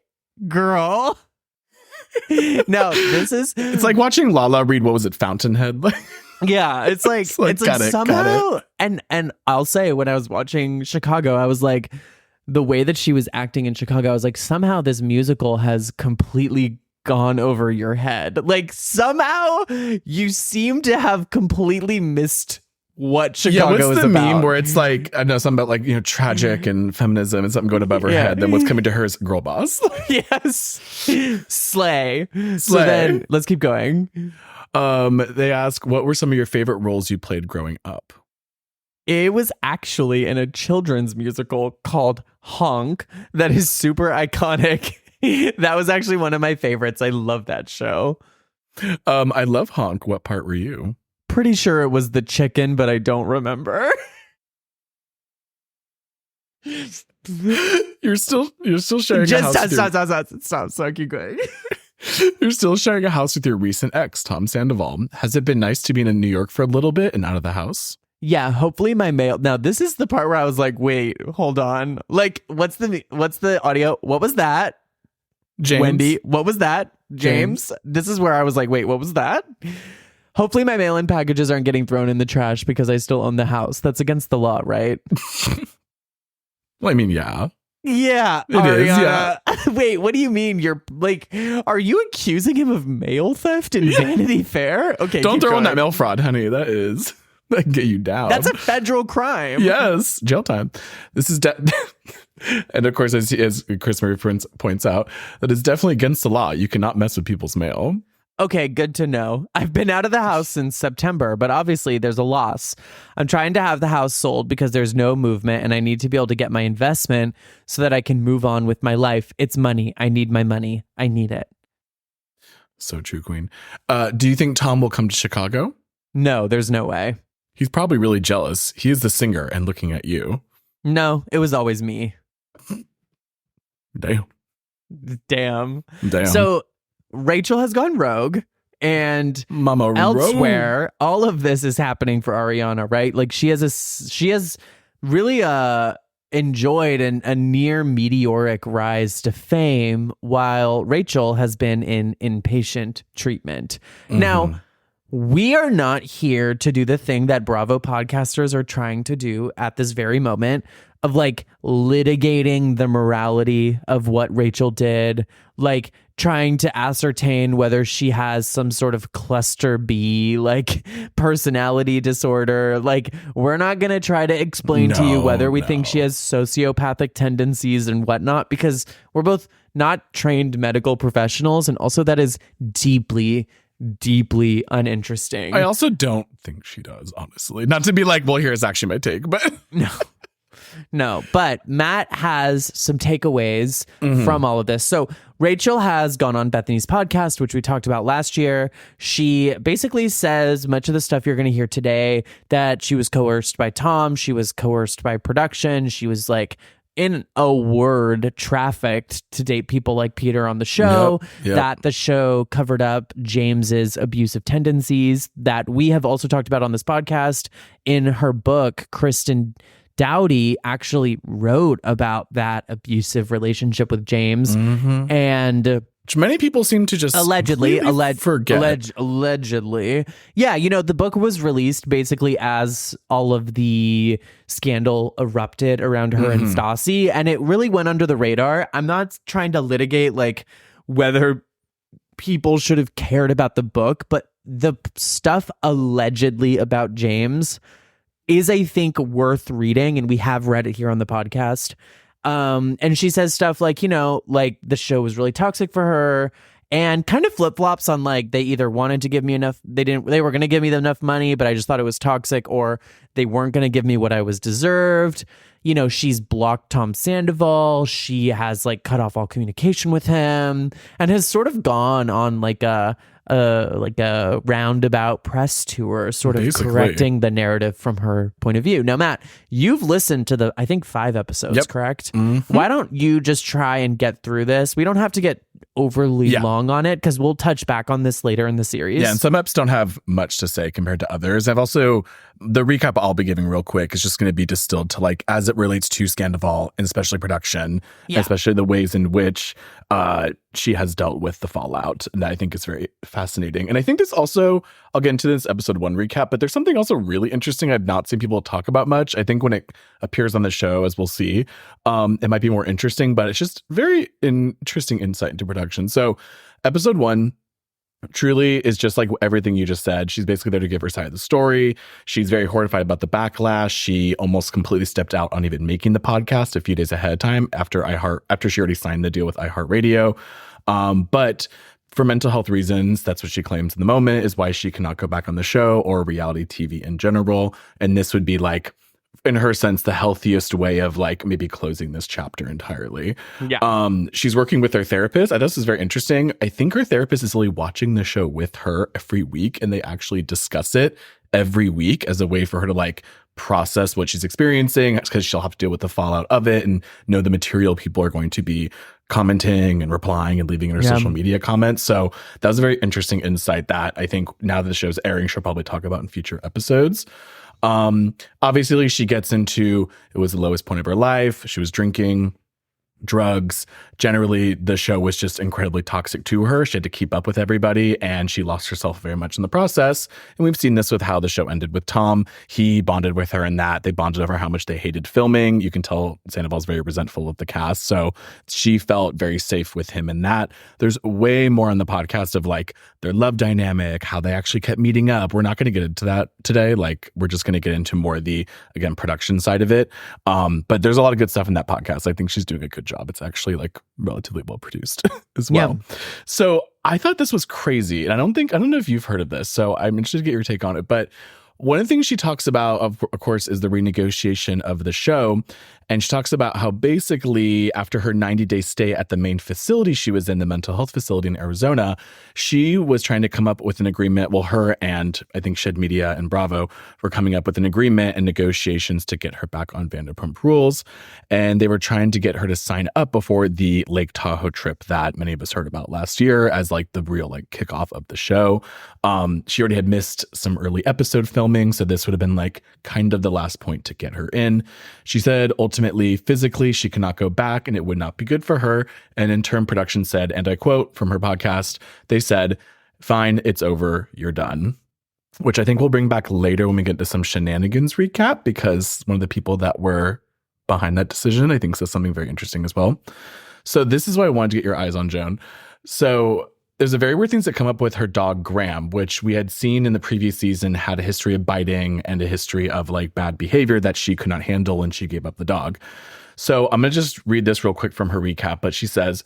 girl. No, it's like watching Lala read, what was it, Fountainhead? Yeah, it's like somehow, and I'll say when I was watching Chicago, I was like, the way that she was acting in Chicago, I was like, somehow this musical has completely gone over your head. Like somehow you seem to have completely missed what Chicago is about. What's the meme where it's like, I know something about like, tragic and feminism and something going above her head. Then what's coming to her is girl boss. Yes. Slay. So then let's keep going. They ask, what were some of your favorite roles you played growing up? It was actually in a children's musical called Honk that is super iconic. That was actually one of my favorites. I love that show. I love Honk. What part were you? Pretty sure it was the chicken, but I don't remember. You're still sharing a house. Stop. Keep going. You're still sharing a house with your recent ex, Tom Sandoval. Has it been nice to be in New York for a little bit and out of the house? Yeah, hopefully my mail. Now this is the part where I was like, wait, hold on. Like, what's the audio? What was that? James. Wendy, what was that? James. This is where I was like, wait, what was that? Hopefully my mail-in packages aren't getting thrown in the trash because I still own the house. That's against the law, right? Well, I mean, yeah. Yeah, it is. Yeah. Wait, what do you mean? You're like, are you accusing him of mail theft in Vanity Fair? Okay, don't throw in that mail fraud, honey. That can get you down. That's a federal crime. Yes, jail time. This is and of course, as Chris Murray points out, that is definitely against the law. You cannot mess with people's mail. Okay, good to know. I've been out of the house since September, but obviously there's a loss. I'm trying to have the house sold because there's no movement and I need to be able to get my investment so that I can move on with my life. It's money. I need my money. I need it. So true, Queen. Do you think Tom will come to Chicago? No, there's no way. He's probably really jealous. He is the singer and looking at you. No, it was always me. Damn. So Rachel has gone rogue, and Mama elsewhere, rogue. all of this is happening for Ariana, right? Like she has really enjoyed a near meteoric rise to fame, while Rachel has been in inpatient treatment. Mm-hmm. Now, we are not here to do the thing that Bravo podcasters are trying to do at this very moment of like litigating the morality of what Rachel did, like trying to ascertain whether she has some sort of cluster B, like personality disorder. Like, we're not going to try to explain to you whether we think she has sociopathic tendencies and whatnot, because we're both not trained medical professionals. And also that is deeply uninteresting. I also don't think she does, honestly. Not to be like, well, here's actually my take, but no. No, but Matt has some takeaways from all of this. So Rachel has gone on Bethany's podcast, which we talked about last year. She basically says much of the stuff you're going to hear today, that she was coerced by Tom. She was coerced by production. She was like, in a word, trafficked to date people like Peter on the show, Yep. that the show covered up James's abusive tendencies, that we have also talked about on this podcast. In her book, Kristen Dowdy actually wrote about that abusive relationship with James. And Which many people seem to just allegedly forget. Allegedly. Yeah, you know, the book was released basically as all of the scandal erupted around her and Stassi, and it really went under the radar. I'm not trying to litigate like whether people should have cared about the book, but the stuff allegedly about James is, I think, worth reading, and we have read it here on the podcast. And she says stuff like, you know, like the show was really toxic for her, and kind of flip-flops on like they either wanted to give me enough, they were going to give me enough money, but I just thought it was toxic, or they weren't going to give me what I was deserved. You know, she's blocked Tom Sandoval. She has like cut off all communication with him, and has sort of gone on like a roundabout press tour, sort of Basically correcting the narrative from her point of view. Now, Matt, you've listened to the, I think, 5 episodes, correct? Why don't you just try and get through this? We don't have to get overly long on it, because we'll touch back on this later in the series. Yeah, and some eps don't have much to say compared to others. I've also, the recap I'll be giving real quick is just going to be distilled to like, as it relates to Scandival, and especially production, especially the ways in which she has dealt with the fallout. And I think it's very fascinating. And I think this also, I'll get into this episode 1 recap, but there's something also really interesting I've not seen people talk about much. I think when it appears on the show, as we'll see, it might be more interesting, but it's just very interesting insight into production. So episode 1 truly is just like everything you just said. She's basically there to give her side of the story. She's very horrified about the backlash. She almost completely stepped out on even making the podcast a few days ahead of time after she already signed the deal with iHeartRadio. But for mental health reasons, that's what she claims in the moment, is why she cannot go back on the show or reality TV in general. And this would be like, in her sense, the healthiest way of like maybe closing this chapter entirely. She's working with her therapist. I thought this was very interesting. I think her therapist is really watching the show with her every week, and they actually discuss it every week as a way for her to like process what she's experiencing, because she'll have to deal with the fallout of it and know the material people are going to be commenting and replying and leaving in her social media comments. So that was a very interesting insight that I think now that the show's airing, she'll probably talk about in future episodes. Obviously she gets into, it was the lowest point of her life. She was drinking, drugs. Generally, the show was just incredibly toxic to her. She had to keep up with everybody, and she lost herself very much in the process. And we've seen this with how the show ended with Tom. He bonded with her in that. They bonded over how much they hated filming. You can tell Sandoval's very resentful of the cast. So she felt very safe with him in that. There's way more on the podcast of like their love dynamic, how they actually kept meeting up. We're not going to get into that today. Like, we're just going to get into more of the, again, production side of it. But there's a lot of good stuff in that podcast. I think she's doing a good job. It's actually like relatively well produced as well. So I thought this was crazy. And I don't know if you've heard of this. So I'm interested to get your take on it. But one of the things she talks about, of course, is the renegotiation of the show. And she talks about how basically after her 90-day stay at the main facility she was in, the mental health facility in Arizona, she was trying to come up with an agreement. Well, her and I think Shed Media and Bravo were coming up with an agreement and negotiations to get her back on Vanderpump Rules. And they were trying to get her to sign up before the Lake Tahoe trip that many of us heard about last year as like the real like kickoff of the show. She already had missed some early episode filming, so this would have been like kind of the last point to get her in. She said ultimately, physically, she cannot go back and it would not be good for her. And in turn, production said, and I quote from her podcast, they said, "Fine, it's over, you're done." Which I think we'll bring back later when we get to some shenanigans recap, because one of the people that were behind that decision, I think, says something very interesting as well. So this is what I wanted to get your eyes on, Joan. So there's a very weird things that come up with her dog, Graham, which we had seen in the previous season had a history of biting and a history of like bad behavior that she could not handle, and she gave up the dog. So I'm going to just read this real quick from her recap, but she says,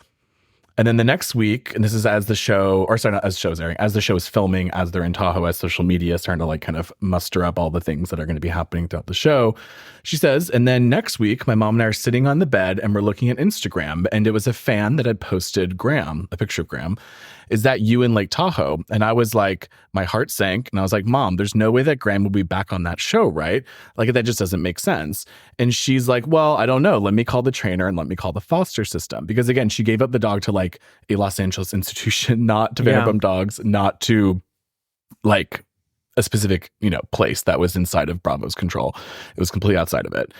And then the next week, and this is as the show, or sorry, not as the show's airing, as the show is filming, as they're in Tahoe, as social media is starting to like kind of muster up all the things that are going to be happening throughout the show. She says, and then next week, my mom and I are sitting on the bed and we're looking at Instagram, and it was a fan that had posted Graham, a picture of Graham. Is that you in Lake Tahoe? And I was like, my heart sank. And I was like, Mom, there's no way that Graham will be back on that show, right? Like, that just doesn't make sense. And she's like, well, I don't know. Let me call the trainer and let me call the foster system. Because again, she gave up the dog to like a Los Angeles institution, not to Vanderpump Dogs, not to like a specific, place that was inside of Bravo's control. It was completely outside of it.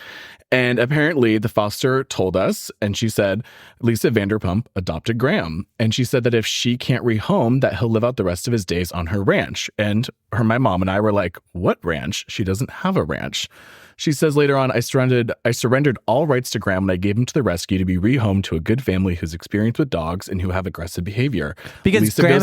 And apparently the foster told us, and she said, Lisa Vanderpump adopted Graham. And she said that if she can't rehome, that he'll live out the rest of his days on her ranch. And my mom and I were like, what ranch? She doesn't have a ranch. She says later on, I surrendered all rights to Graham when I gave him to the rescue to be rehomed to a good family who's experienced with dogs and who have aggressive behavior. Because Lisa Graham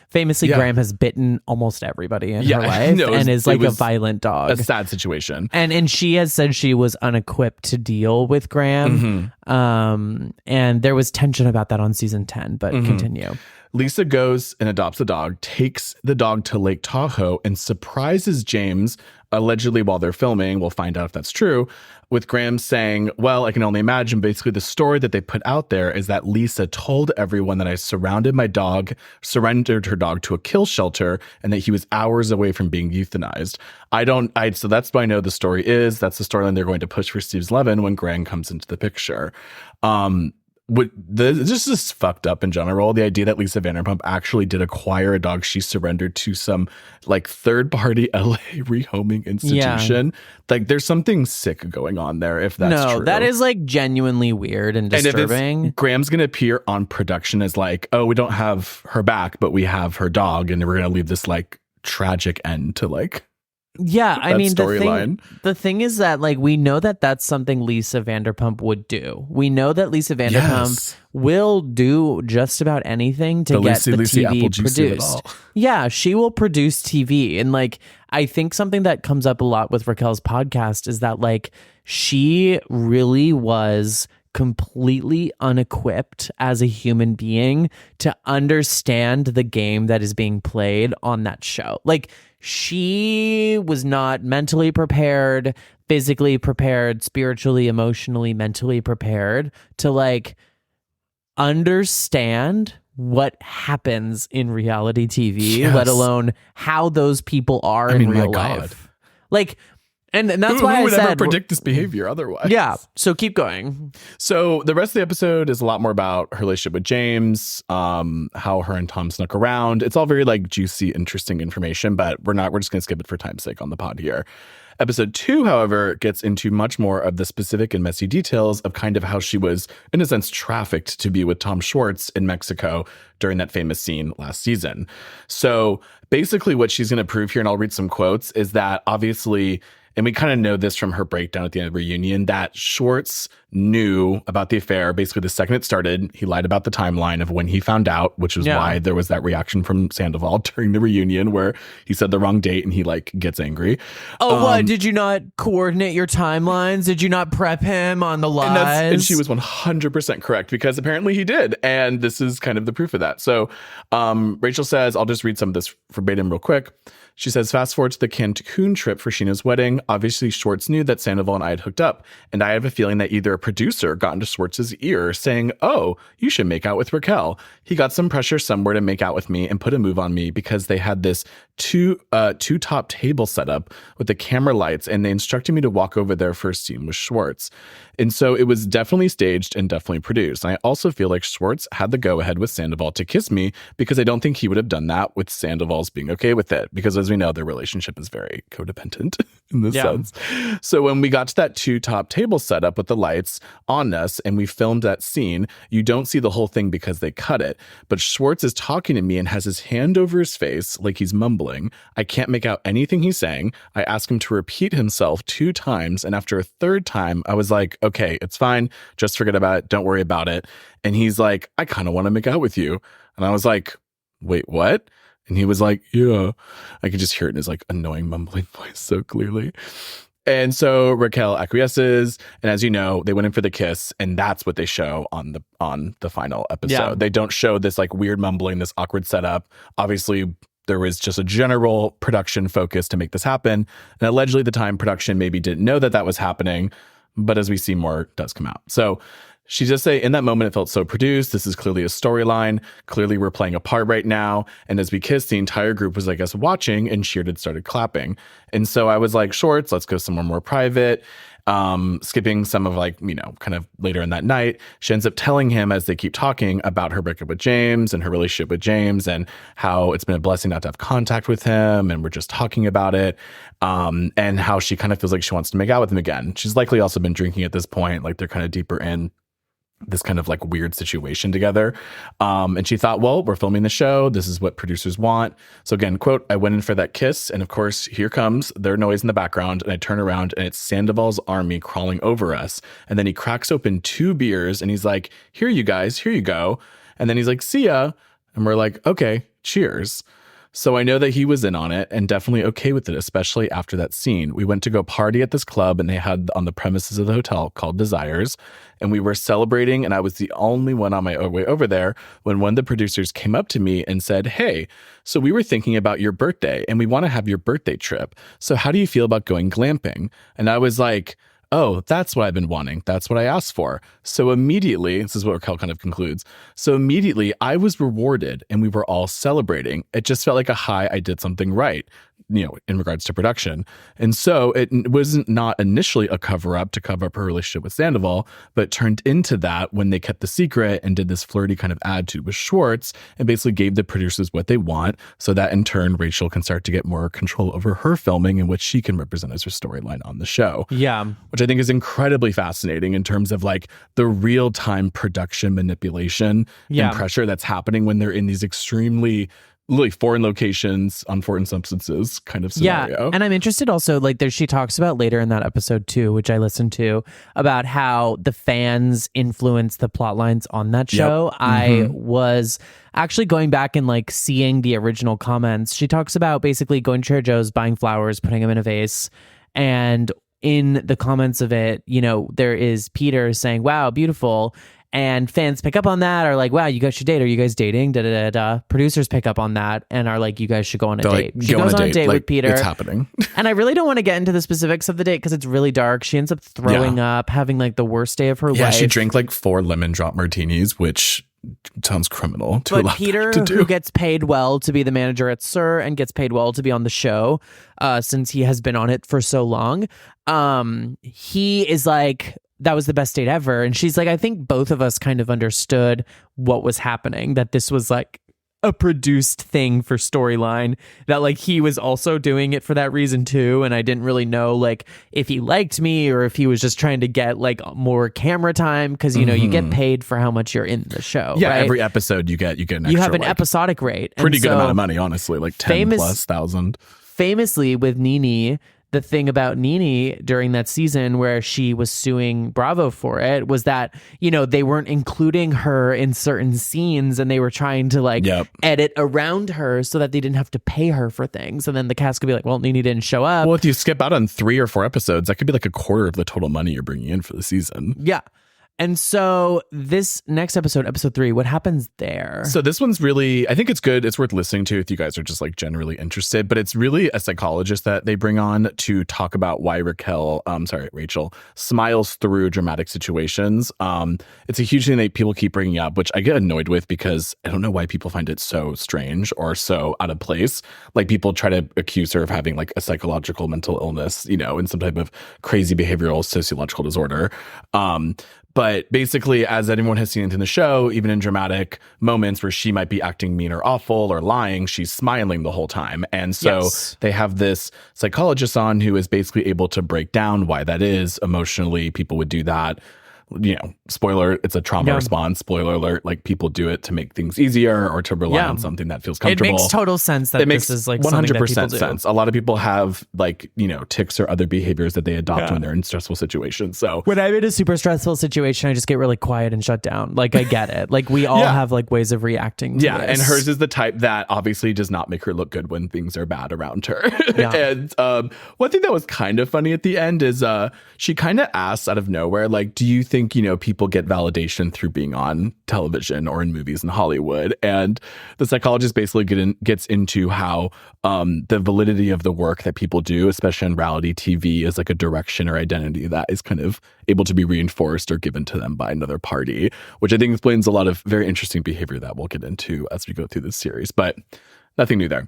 famously, Graham has bitten almost everybody in her life and is like a violent dog. A sad situation. And she has said she was unequipped to deal with Graham. And there was tension about that on season 10, but continue. Lisa goes and adopts the dog, takes the dog to Lake Tahoe, and surprises James, allegedly while they're filming. We'll find out if that's true, with Graham saying, well, I can only imagine. Basically, the story that they put out there is that Lisa told everyone that I surrendered her dog to a kill shelter, and that he was hours away from being euthanized. So that's what I know the story is. That's the storyline they're going to push for Season 11 when Graham comes into the picture. This is fucked up in general. The idea that Lisa Vanderpump actually did acquire a dog she surrendered to some like third-party LA rehoming institution. Like, there's something sick going on there. If that's true, that is like genuinely weird and disturbing. And if Graham's going to appear on production as like, oh, we don't have her back, but we have her dog, and we're going to leave this like tragic end to like. Yeah, I mean, storyline. The thing is that, like, we know that that's something Lisa Vanderpump would do. We know that Lisa Vanderpump will do just about anything to get the TV produced. Yeah, she will produce TV. And, like, I think something that comes up a lot with Raquel's podcast is that, like, she really was completely unequipped as a human being to understand the game that is being played on that show. Like, she was not mentally prepared, physically prepared, spiritually, emotionally, mentally prepared to like understand what happens in reality TV, let alone how those people are in real life. Like, and that's why I would said, ever predict this behavior otherwise? Yeah. So keep going. So the rest of the episode is a lot more about her relationship with James, how her and Tom snuck around. It's all very like juicy, interesting information, but we're just going to skip it for time's sake on the pod here. Episode 2, however, gets into much more of the specific and messy details of kind of how she was, in a sense, trafficked to be with Tom Schwartz in Mexico during that famous scene last season. So basically what she's going to prove here, and I'll read some quotes, is that obviously, and we kind of know this from her breakdown at the end of the reunion, that Schwartz knew about the affair. Basically, the second it started, he lied about the timeline of when he found out, which is why there was that reaction from Sandoval during the reunion where he said the wrong date and he like gets angry. Oh, what? Did you not coordinate your timelines? Did you not prep him on the lies? And she was 100% correct, because apparently he did. And this is kind of the proof of that. So Rachel says, I'll just read some of this verbatim real quick. She says, fast forward to the Cancun trip for Sheena's wedding. Obviously, Schwartz knew that Sandoval and I had hooked up, and I have a feeling that either a producer got into Schwartz's ear saying, oh, you should make out with Raquel. He got some pressure somewhere to make out with me and put a move on me because they had this two-top table set up with the camera lights, and they instructed me to walk over there for a scene with Schwartz. And so it was definitely staged and definitely produced. And I also feel like Schwartz had the go-ahead with Sandoval to kiss me, because I don't think he would have done that with Sandoval's being okay with it, because as we know, their relationship is very codependent in this sense. So when we got to that two-top table setup with the lights on us and we filmed that scene, you don't see the whole thing because they cut it. But Schwartz is talking to me and has his hand over his face like he's mumbling. I can't make out anything he's saying. I ask him to repeat himself 2 times. And after a 3rd time, I was like, okay, it's fine. Just forget about it. Don't worry about it. And he's like, I kind of want to make out with you. And I was like, wait, what? And he was like, yeah. I could just hear it in his like annoying mumbling voice so clearly. And so Raquel acquiesces, and as you know, they went in for the kiss, and that's what they show on the final episode. Yeah. They don't show this like weird mumbling, this awkward setup. Obviously, there was just a general production focus to make this happen, and allegedly the time production maybe didn't know that was happening, but as we see more does come out. So she just say, in that moment, it felt so produced. This is clearly a storyline. Clearly, we're playing a part right now. And as we kissed, the entire group was, I guess, watching and cheered and started clapping. And so I was like, shorts, let's go somewhere more private. Skipping some of like, you know, kind of later in that night, she ends up telling him as they keep talking about her breakup with James and her relationship with James and how it's been a blessing not to have contact with him. And we're just talking about it. And how she kind of feels like she wants to make out with him again. She's likely also been drinking at this point. Like they're kind of deeper in this kind of like weird situation together. And she thought, well, we're filming the show. This is what producers want. So again, quote, I went in for that kiss. And of course, here comes their noise in the background. And I turn around and it's Sandoval's army crawling over us. And then he cracks open 2 beers and he's like, here you guys, here you go. And then he's like, see ya. And we're like, okay, cheers. So I know that he was in on it and definitely okay with it, especially after that scene. We went to go party at this club and they had on the premises of the hotel called Desires. And we were celebrating and I was the only one on my way over there when one of the producers came up to me and said, hey, so we were thinking about your birthday and we want to have your birthday trip. So how do you feel about going glamping? And I was like, oh, that's what I've been wanting. That's what I asked for. So immediately, this is what Raquel kind of concludes. So immediately I was rewarded and we were all celebrating. It just felt like a high, I did something right, you know, in regards to production. And so it wasn't not initially a cover up to cover up her relationship with Sandoval, but turned into that when they kept the secret and did this flirty kind of attitude with Schwartz and basically gave the producers what they want. So that in turn, Rachel can start to get more control over her filming and what she can represent as her storyline on the show. Yeah. Which I think is incredibly fascinating in terms of like the real time production manipulation and pressure that's happening when they're in these extremely really foreign locations on foreign substances kind of scenario. Yeah. And I'm interested also, like she talks about later in that episode too, which I listened to, about how the fans influence the plot lines on that show. Yep. I was actually going back and like seeing the original comments. She talks about basically going to Trader Joe's, buying flowers, putting them in a vase, and in the comments of it, you know, there is Peter saying, wow, beautiful. And fans pick up on that, are like, wow, you guys should date. Are you guys dating? Da, da, da, da. Producers pick up on that and are like, you guys should go on a date. Like, she goes on a date like, with Peter. It's happening. And I really don't want to get into the specifics of the date because it's really dark. She ends up throwing up, having like the worst day of her life. Yeah, she drank like 4 lemon drop martinis, which sounds criminal to but Peter, to do. Who gets paid well to be the manager at SUR and gets paid well to be on the show since he has been on it for so long, he is like, that was the best date ever. And she's like, I think both of us kind of understood what was happening, that this was like a produced thing for storyline, that like he was also doing it for that reason too. And I didn't really know like if he liked me or if he was just trying to get like more camera time, because you know you get paid for how much you're in the show. Yeah, right? every episode you get an extra, you have an like, episodic rate, pretty and good so amount of money, honestly, like 10 plus thousand. Famously with Nene, the thing about Nene during that season where she was suing Bravo for it was that, you know, they weren't including her in certain scenes and they were trying to like edit around her so that they didn't have to pay her for things. And then the cast could be like, well, Nene didn't show up. Well, if you skip out on 3 or 4 episodes, that could be like a quarter of the total money you're bringing in for the season. Yeah. And so this next episode, episode 3, what happens there? So this one's really, I think it's good. It's worth listening to if you guys are just like generally interested, but it's really a psychologist that they bring on to talk about why Rachel smiles through dramatic situations. It's a huge thing that people keep bringing up, which I get annoyed with because I don't know why people find it so strange or so out of place. Like people try to accuse her of having like a psychological mental illness, you know, and some type of crazy behavioral sociological disorder. But basically, as anyone has seen in the show, even in dramatic moments where she might be acting mean or awful or lying, she's smiling the whole time. And so they have this psychologist on who is basically able to break down why that is. Emotionally, people would do that. spoiler, it's a trauma response. Spoiler alert, like people do it to make things easier or to rely on something that feels comfortable. It makes total sense that this is like 100% sense. A lot of people have like, tics or other behaviors that they adopt when they're in stressful situations. So when I'm in a super stressful situation, I just get really quiet and shut down. Like I get it. Like we all have like ways of reacting to this. And hers is the type that obviously does not make her look good when things are bad around her. And one thing that was kind of funny at the end is she kind of asks out of nowhere, like, do you think, people get validation through being on television or in movies in Hollywood? And the psychologist basically gets into how the validity of the work that people do, especially on reality TV, is like a direction or identity that is kind of able to be reinforced or given to them by another party, which I think explains a lot of very interesting behavior that we'll get into as we go through this series. But nothing new there.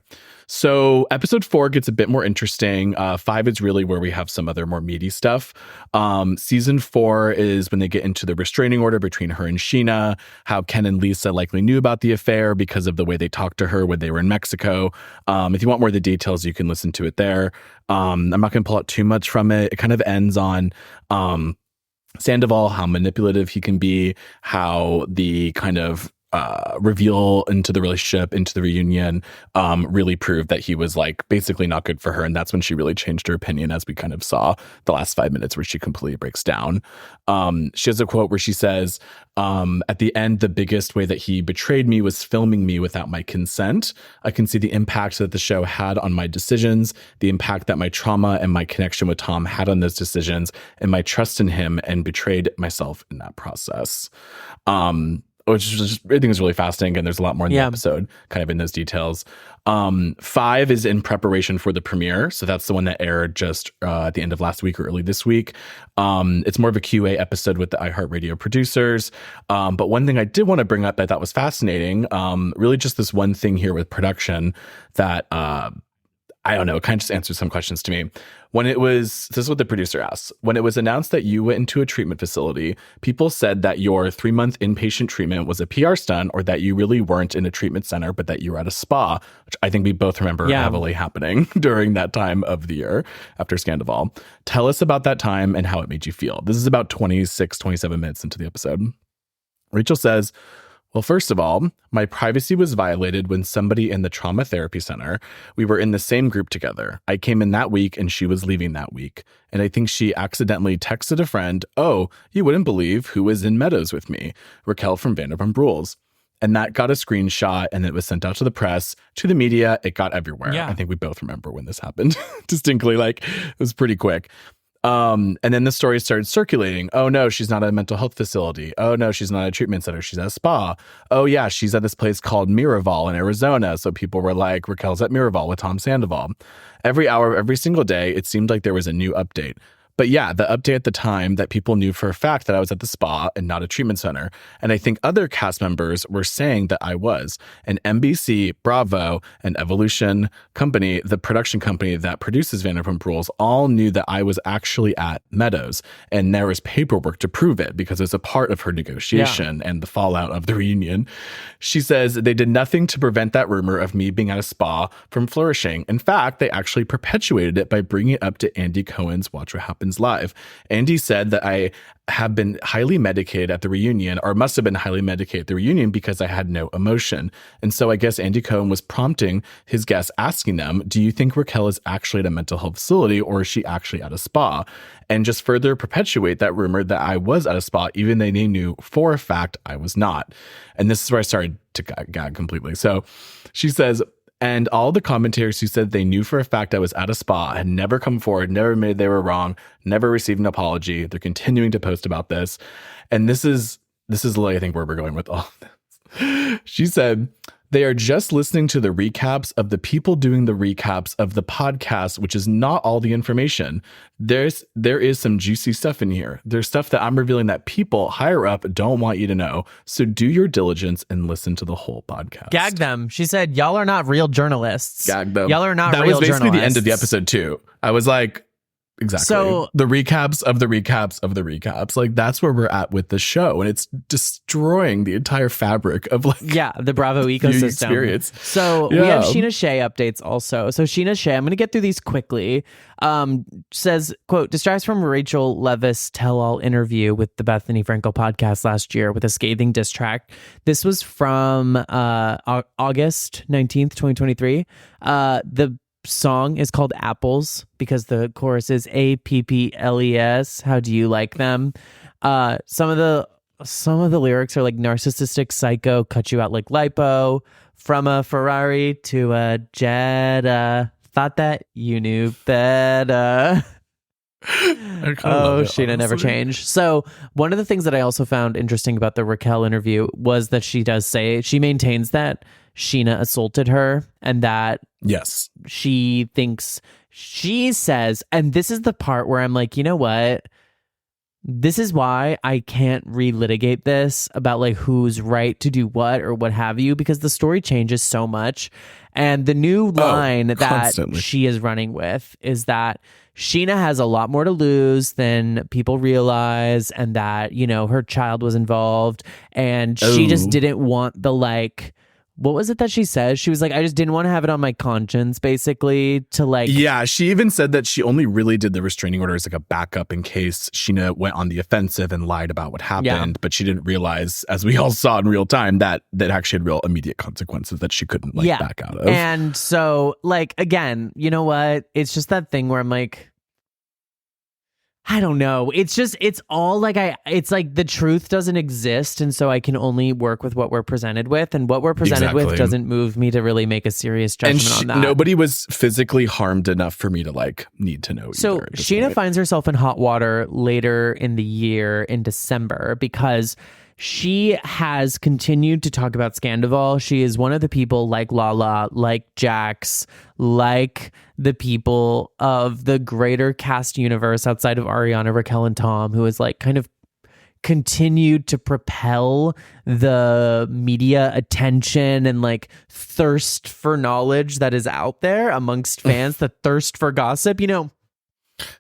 So episode 4 gets a bit more interesting. 5 is really where we have some other more meaty stuff. Season 4 is when they get into the restraining order between her and Sheena, how Ken and Lisa likely knew about the affair because of the way they talked to her when they were in Mexico. If you want more of the details, you can listen to it there. I'm not going to pull out too much from it. It kind of ends on Sandoval, how manipulative he can be, how the kind of reveal into the relationship, into the reunion, really proved that he was like basically not good for her. And that's when she really changed her opinion, as we kind of saw the last 5 minutes where she completely breaks down. She has a quote where she says, at the end, the biggest way that he betrayed me was filming me without my consent. I can see the impact that the show had on my decisions, the impact that my trauma and my connection with Tom had on those decisions, and my trust in him, and betrayed myself in that process. Which is just, I think is really fascinating. And there's a lot more in the episode kind of in those details. 5 is in preparation for the premiere. So that's the one that aired just at the end of last week or early this week. It's more of a QA episode with the iHeartRadio producers. But one thing I did want to bring up that I thought was fascinating, really just this one thing here with production that I don't know, it kind of just answers some questions to me. When it was, this is what the producer asked, when it was announced that you went into a treatment facility, people said that your 3-month inpatient treatment was a PR stunt, or that you really weren't in a treatment center, but that you were at a spa, which I think we both remember heavily happening during that time of the year after Scandal. Tell us about that time and how it made you feel. This is about 26, 27 minutes into the episode. Rachel says, well, first of all, my privacy was violated when somebody in the trauma therapy center, we were in the same group together. I came in that week and she was leaving that week. And I think she accidentally texted a friend, oh, you wouldn't believe who was in Meadows with me, Raquel from Vanderpump Rules. And that got a screenshot and it was sent out to the press, to the media. It got everywhere. I think we both remember when this happened distinctly. Like, it was pretty quick. And then the story started circulating. Oh no, she's not at a mental health facility. Oh no, she's not at a treatment center. She's at a spa. Oh yeah, she's at this place called Miraval in Arizona. So people were like, Raquel's at Miraval with Tom Sandoval. Every hour, every single day, it seemed like there was a new update. But yeah, the update at the time that people knew for a fact that I was at the spa and not a treatment center. And I think other cast members were saying that I was. And NBC, Bravo, and Evolution Company, the production company that produces Vanderpump Rules, all knew that I was actually at Meadows. And there was paperwork to prove it because it was a part of her negotiation and the fallout of the reunion. She says they did nothing to prevent that rumor of me being at a spa from flourishing. In fact, they actually perpetuated it by bringing it up to Andy Cohen's Watch What Happens Live. Andy said that I have been highly medicated at the reunion, or must have been highly medicated at the reunion, because I had no emotion. And so I guess Andy Cohen was prompting his guests, asking them, do you think Raquel is actually at a mental health facility, or is she actually at a spa? And just further perpetuate that rumor that I was at a spa, even though they knew for a fact I was not. And this is where I started to gag completely. So she says, and all the commentators who said they knew for a fact I was at a spa had never come forward, never admitted they were wrong, never received an apology. They're continuing to post about this. And this is like, I think, where we're going with all of this. She said, they are just listening to the recaps of the people doing the recaps of the podcast, which is not all the information. There is some juicy stuff in here. There's stuff that I'm revealing that people higher up don't want you to know. So do your diligence and listen to the whole podcast. Gag them. She said, y'all are not real journalists. Gag them. Y'all are not that real was basically journalists. the end of the episode too. I was like, Exactly. So the recaps of the recaps of the recaps. Like that's where we're at with the show. And it's destroying the entire fabric of like the Bravo ecosystem. Experience. So we have Sheena Shea updates also. So Sheena Shea, I'm going to get through these quickly. Says, quote, distracts from Rachel Leviss tell-all interview with the Bethany Frankel podcast last year with a scathing diss track. This was from August 19th, 2023. The song is called Apples because the chorus is APPLES. How do you like them? Some of the lyrics are like narcissistic psycho, cut you out like lipo, from a Ferrari to a Jetta, thought that you knew better. Sheena never changed. So one of the things that I also found interesting about the Raquel interview was that she maintains that Sheena assaulted her and that she says, and this is the part where I'm like, you know what? This is why I can't relitigate this about like who's right to do what or what have you, because the story changes so much. And the new line that she is running with is that Sheena has a lot more to lose than people realize, and that, you know, her child was involved, and she just didn't want the like, what was it that she said? She was like, I just didn't want to have it on my conscience, basically, to like... Yeah, she even said that she only really did the restraining order as like a backup in case Sheena went on the offensive and lied about what happened. But she didn't realize, as we all saw in real time, that actually had real immediate consequences that she couldn't like back out of. And so, like, again, you know what? It's just that thing where I'm like, I don't know. It's all like it's like the truth doesn't exist. And so I can only work with what we're presented with. And what we're presented with doesn't move me to really make a serious judgment on that. Nobody was physically harmed enough for me to like need to know. So Sheena finds herself in hot water later in the year in December because she has continued to talk about Scandival. She is one of the people like Lala, like Jax, like the people of the greater cast universe outside of Ariana, Raquel, and Tom, who is like kind of continued to propel the media attention and like thirst for knowledge that is out there amongst fans, the thirst for gossip, you know.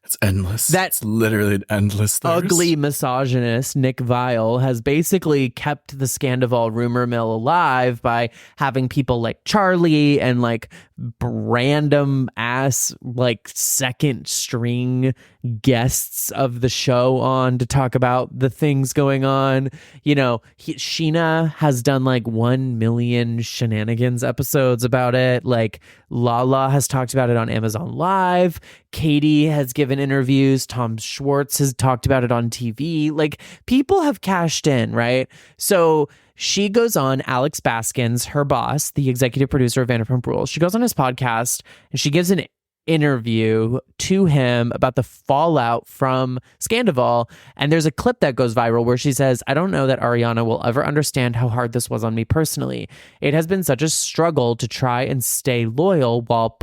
It's endless. That's literally an endless thirst. Ugly misogynist Nick Viall has basically kept the Scandival rumor mill alive by having people like Charlie and like random ass like second string guests of the show on to talk about the things going on. You know, Sheena has done like 1 million shenanigans episodes about it. Like Lala has talked about it on Amazon Live. Katie has given interviews. Tom Schwartz has talked about it on TV. Like people have cashed in, right? So she goes on Alex Baskins, her boss, the executive producer of Vanderpump Rules. She goes on his podcast and she gives an interview to him about the fallout from Scandival. And there's a clip that goes viral where she says, I don't know that Ariana will ever understand how hard this was on me personally. It has been such a struggle to try and stay loyal while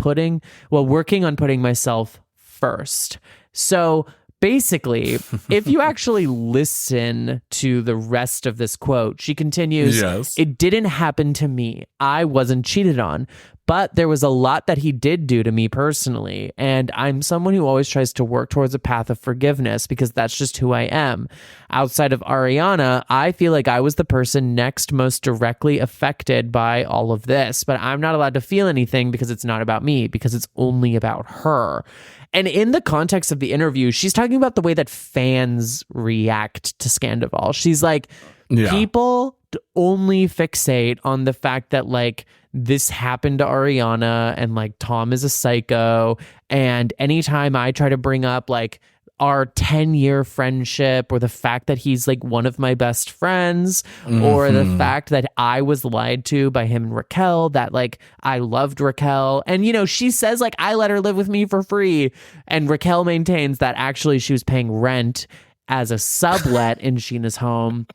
working on putting myself first. So basically, if you actually listen to the rest of this quote, she continues, It didn't happen to me. I wasn't cheated on. But there was a lot that he did do to me personally. And I'm someone who always tries to work towards a path of forgiveness because that's just who I am. Outside of Ariana, I feel like I was the person next most directly affected by all of this. But I'm not allowed to feel anything because it's not about me, because it's only about her. And in the context of the interview, she's talking about the way that fans react to Scandival. She's like, people only fixate on the fact that like this happened to Ariana and like Tom is a psycho. And anytime I try to bring up like our 10-year friendship or the fact that he's like one of my best friends or the fact that I was lied to by him and Raquel, that like I loved Raquel. And, you know, she says like I let her live with me for free. And Raquel maintains that actually she was paying rent as a sublet in Sheena's home.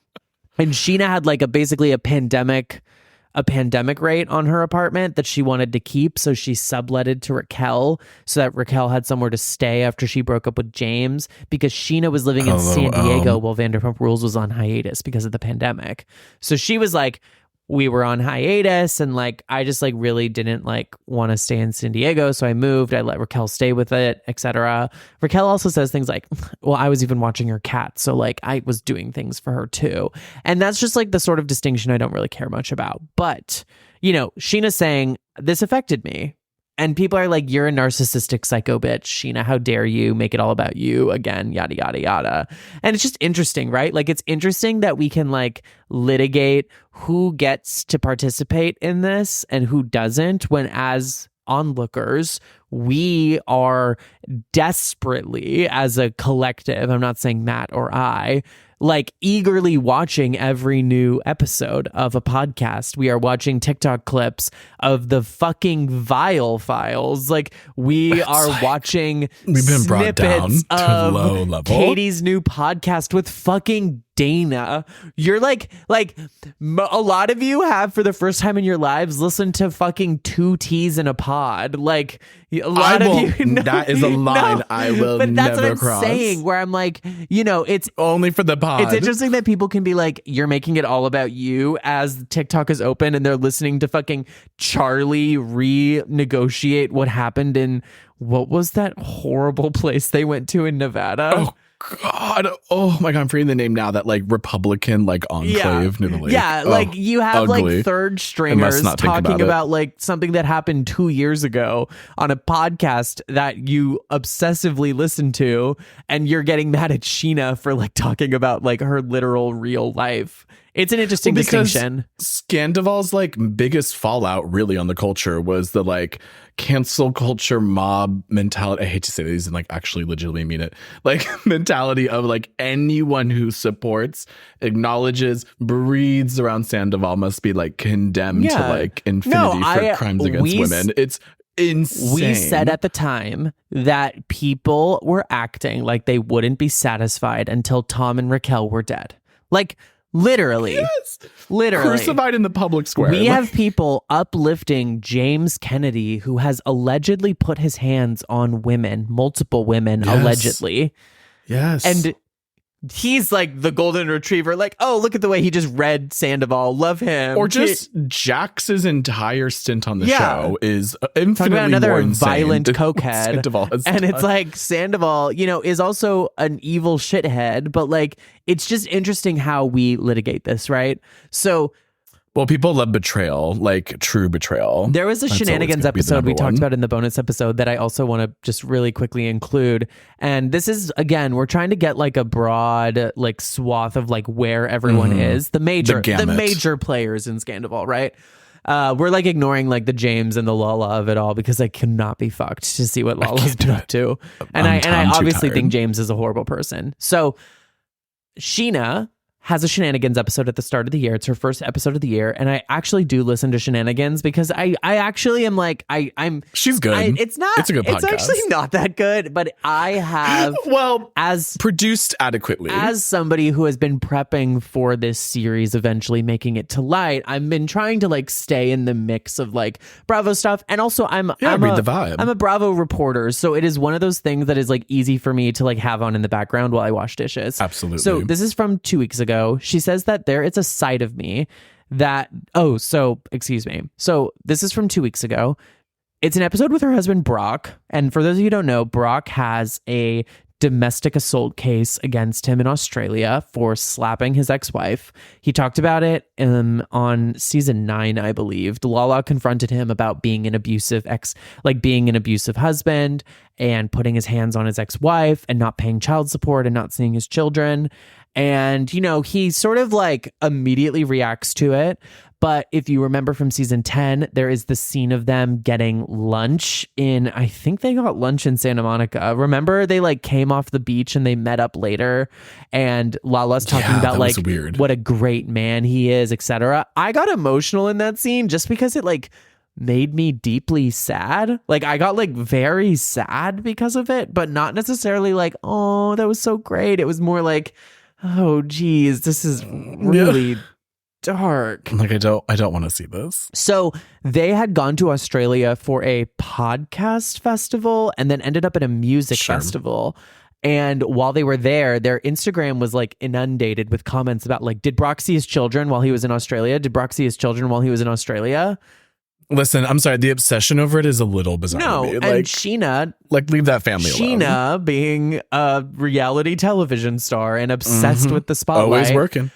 And Sheena had like basically a pandemic rate on her apartment that she wanted to keep, so she subletted to Raquel so that Raquel had somewhere to stay after she broke up with James, because Sheena was living in San Diego while Vanderpump Rules was on hiatus because of the pandemic. So she was like, we were on hiatus, and like I just like really didn't like want to stay in San Diego, so I moved. I let Raquel stay with it, etc. Raquel also says things like, well, I was even watching her cat, so like I was doing things for her too. And that's just like the sort of distinction I don't really care much about. But, you know, Sheena's saying this affected me. And people are like, you're a narcissistic psycho bitch, Sheena. How dare you make it all about you again, yada, yada, yada. And it's just interesting, right? Like, it's interesting that we can like litigate who gets to participate in this and who doesn't, when as onlookers, we are desperately, as a collective, I'm not saying Matt or I, like eagerly watching every new episode of a podcast. We are watching TikTok clips of the fucking Vile Files. Like we are watching we've been brought down snippets to of low level. Katie's new podcast with fucking Dana. You're like a lot of you have for the first time in your lives listened to fucking Two T's in a Pod. Like a lot of you know, that is a line no, I will but that's never what I'm cross. saying, where I'm like, you know, it's only for the pod. it's interesting that people can be like, you're making it all about you as TikTok is open and they're listening to fucking Charlie renegotiate what happened in, what was that horrible place they went to in Nevada? Oh God. Oh my God. I'm forgetting the name now. That like Republican like enclave near the lake. Yeah, like you have ugly. like third stringers talking about like something that happened 2 years ago on a podcast that you obsessively listen to, and you're getting mad at Sheena for like talking about like her literal real life. It's an interesting distinction. Scandival's like biggest fallout really on the culture was the like cancel culture mob mentality. I hate to say these and like actually legitimately mean it. Like mentality of like anyone who supports, acknowledges, breathes around Sandoval must be like condemned to like infinity for crimes against women. It's insane. We said at the time that people were acting like they wouldn't be satisfied until Tom and Raquel were dead. Like literally, literally crucified in the public square. We have people uplifting James Kennedy, who has allegedly put his hands on women, multiple women, allegedly. Yes. And he's like the golden retriever, like, oh, look at the way he just read Sandoval. Love him. Or just Jax's entire stint on the show is infinitely talking about another more insane violent than cokehead. Sandoval has and done. it's like Sandoval, you know, is also an evil shithead, but like it's just interesting how we litigate this, right? So well, people love betrayal, like true betrayal. there was a That's shenanigans always gonna be the episode we number talked one. about in the bonus episode that I also want to just really quickly include. And this is, again, we're trying to get like a broad like swath of like where everyone is. The major players in Scandival, right? We're like ignoring like the James and the Lala of it all because I cannot be fucked to see what Lala's been up to. And I obviously think James is a horrible person. So Sheena has a shenanigans episode at the start of the year. It's her first episode of the year, and I actually do listen to shenanigans because I actually am like I'm. She's good. It's not. It's a good podcast. It's actually not that good, but I have as produced adequately. As somebody who has been prepping for this series eventually making it to light, I've been trying to like stay in the mix of like Bravo stuff, and also I'm read the vibe. I'm a Bravo reporter, so it is one of those things that is like easy for me to like have on in the background while I wash dishes. Absolutely. So this is from 2 weeks ago. She says that there is a side of me that excuse me. So this is from 2 weeks ago. It's an episode with her husband Brock, and for those of you who don't know, Brock has a domestic assault case against him in Australia for slapping his ex-wife. He talked about it on season 9, I believe. Lala confronted him about being an abusive husband and putting his hands on his ex-wife and not paying child support and not seeing his children. And, you know, he sort of like immediately reacts to it. But if you remember from season 10, there is the scene of them getting lunch I think they got lunch in Santa Monica. Remember, they like came off the beach and they met up later. And Lala's talking about like what a great man he is, etc. I got emotional in that scene just because it like made me deeply sad. Like I got like very sad because of it, but not necessarily like, oh, that was so great. It was more like, oh, geez, this is really dark. Like I don't want to see this. So they had gone to Australia for a podcast festival and then ended up at a music festival. And while they were there, their Instagram was like inundated with comments about like, did Brock see his children while he was in Australia? Did Brock see his children while he was in Australia? Listen, I'm sorry. The obsession over it is a little bizarre. No, to me. and Sheena, leave that family alone. Sheena being a reality television star and obsessed with the spotlight. Always working.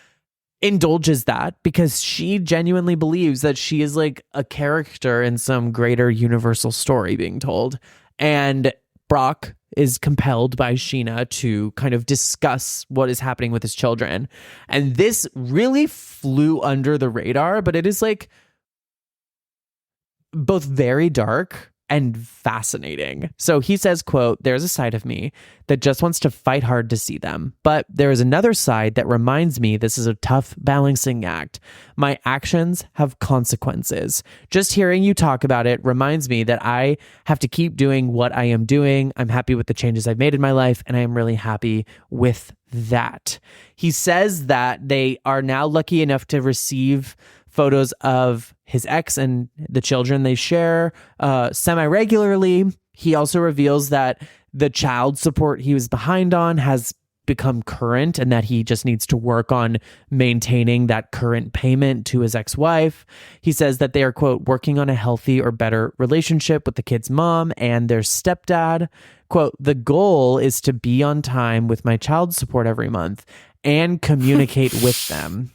Indulges that because she genuinely believes that she is like a character in some greater universal story being told. And Brock is compelled by Sheena to kind of discuss what is happening with his children. And this really flew under the radar, but it is like both very dark and fascinating. So he says, quote, "There's a side of me that just wants to fight hard to see them. But there is another side that reminds me this is a tough balancing act. My actions have consequences. Just hearing you talk about it reminds me that I have to keep doing what I am doing. I'm happy with the changes I've made in my life, and I am really happy with that." He says that they are now lucky enough to receive photos of his ex and the children they share semi-regularly. He also reveals that the child support he was behind on has become current and that he just needs to work on maintaining that current payment to his ex-wife. He says that they are, quote, "working on a healthy or better relationship with the kid's mom and their stepdad. Quote, "The goal is to be on time with my child support every month and communicate with them."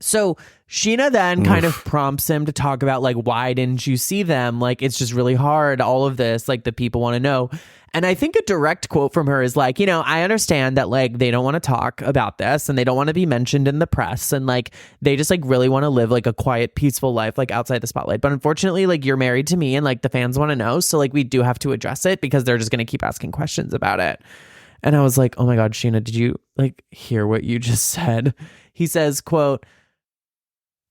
So Sheena then kind of prompts him to talk about like, why didn't you see them? Like, it's just really hard. All of this, like the people want to know. And I think a direct quote from her is like, you know, I understand that like they don't want to talk about this and they don't want to be mentioned in the press. And like, they just like really want to live like a quiet, peaceful life, like outside the spotlight. But unfortunately, like you're married to me and like the fans want to know. So like we do have to address it because they're just going to keep asking questions about it. And I was like, oh my God, Sheena, did you like hear what you just said? He says, quote,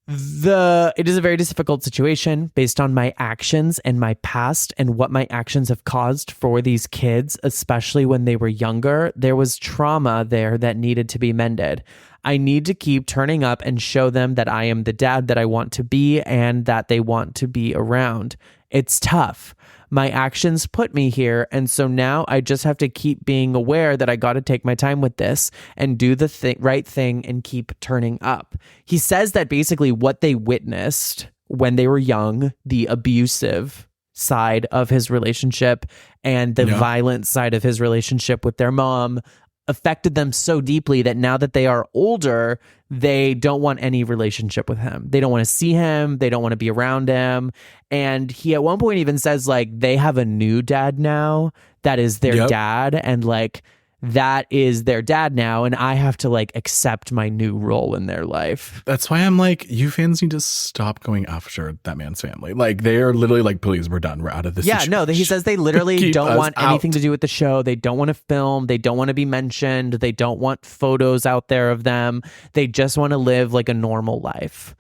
"It is a very difficult situation based on my actions and my past and what my actions have caused for these kids, especially when they were younger. There was trauma there that needed to be mended. I need to keep turning up and show them that I am the dad that I want to be and that they want to be around. It's tough. My actions put me here, and so now I just have to keep being aware that I got to take my time with this and do the right thing and keep turning up." He says that basically what they witnessed when they were young, the abusive side of his relationship and the violent side of his relationship with their mom, affected them so deeply that now that they are older, they don't want any relationship with him. They don't want to see him. They don't want to be around him. And he at one point even says like they have a new dad now that is their dad. And like that is their dad now. And I have to like accept my new role in their life. That's why I'm like, you fans need to stop going after that man's family. Like they are literally like, please, we're done. We're out of this. Yeah, no, he says they literally don't want anything out. to do with the show. They don't want to film. They don't want to be mentioned. They don't want photos out there of them. They just want to live like a normal life.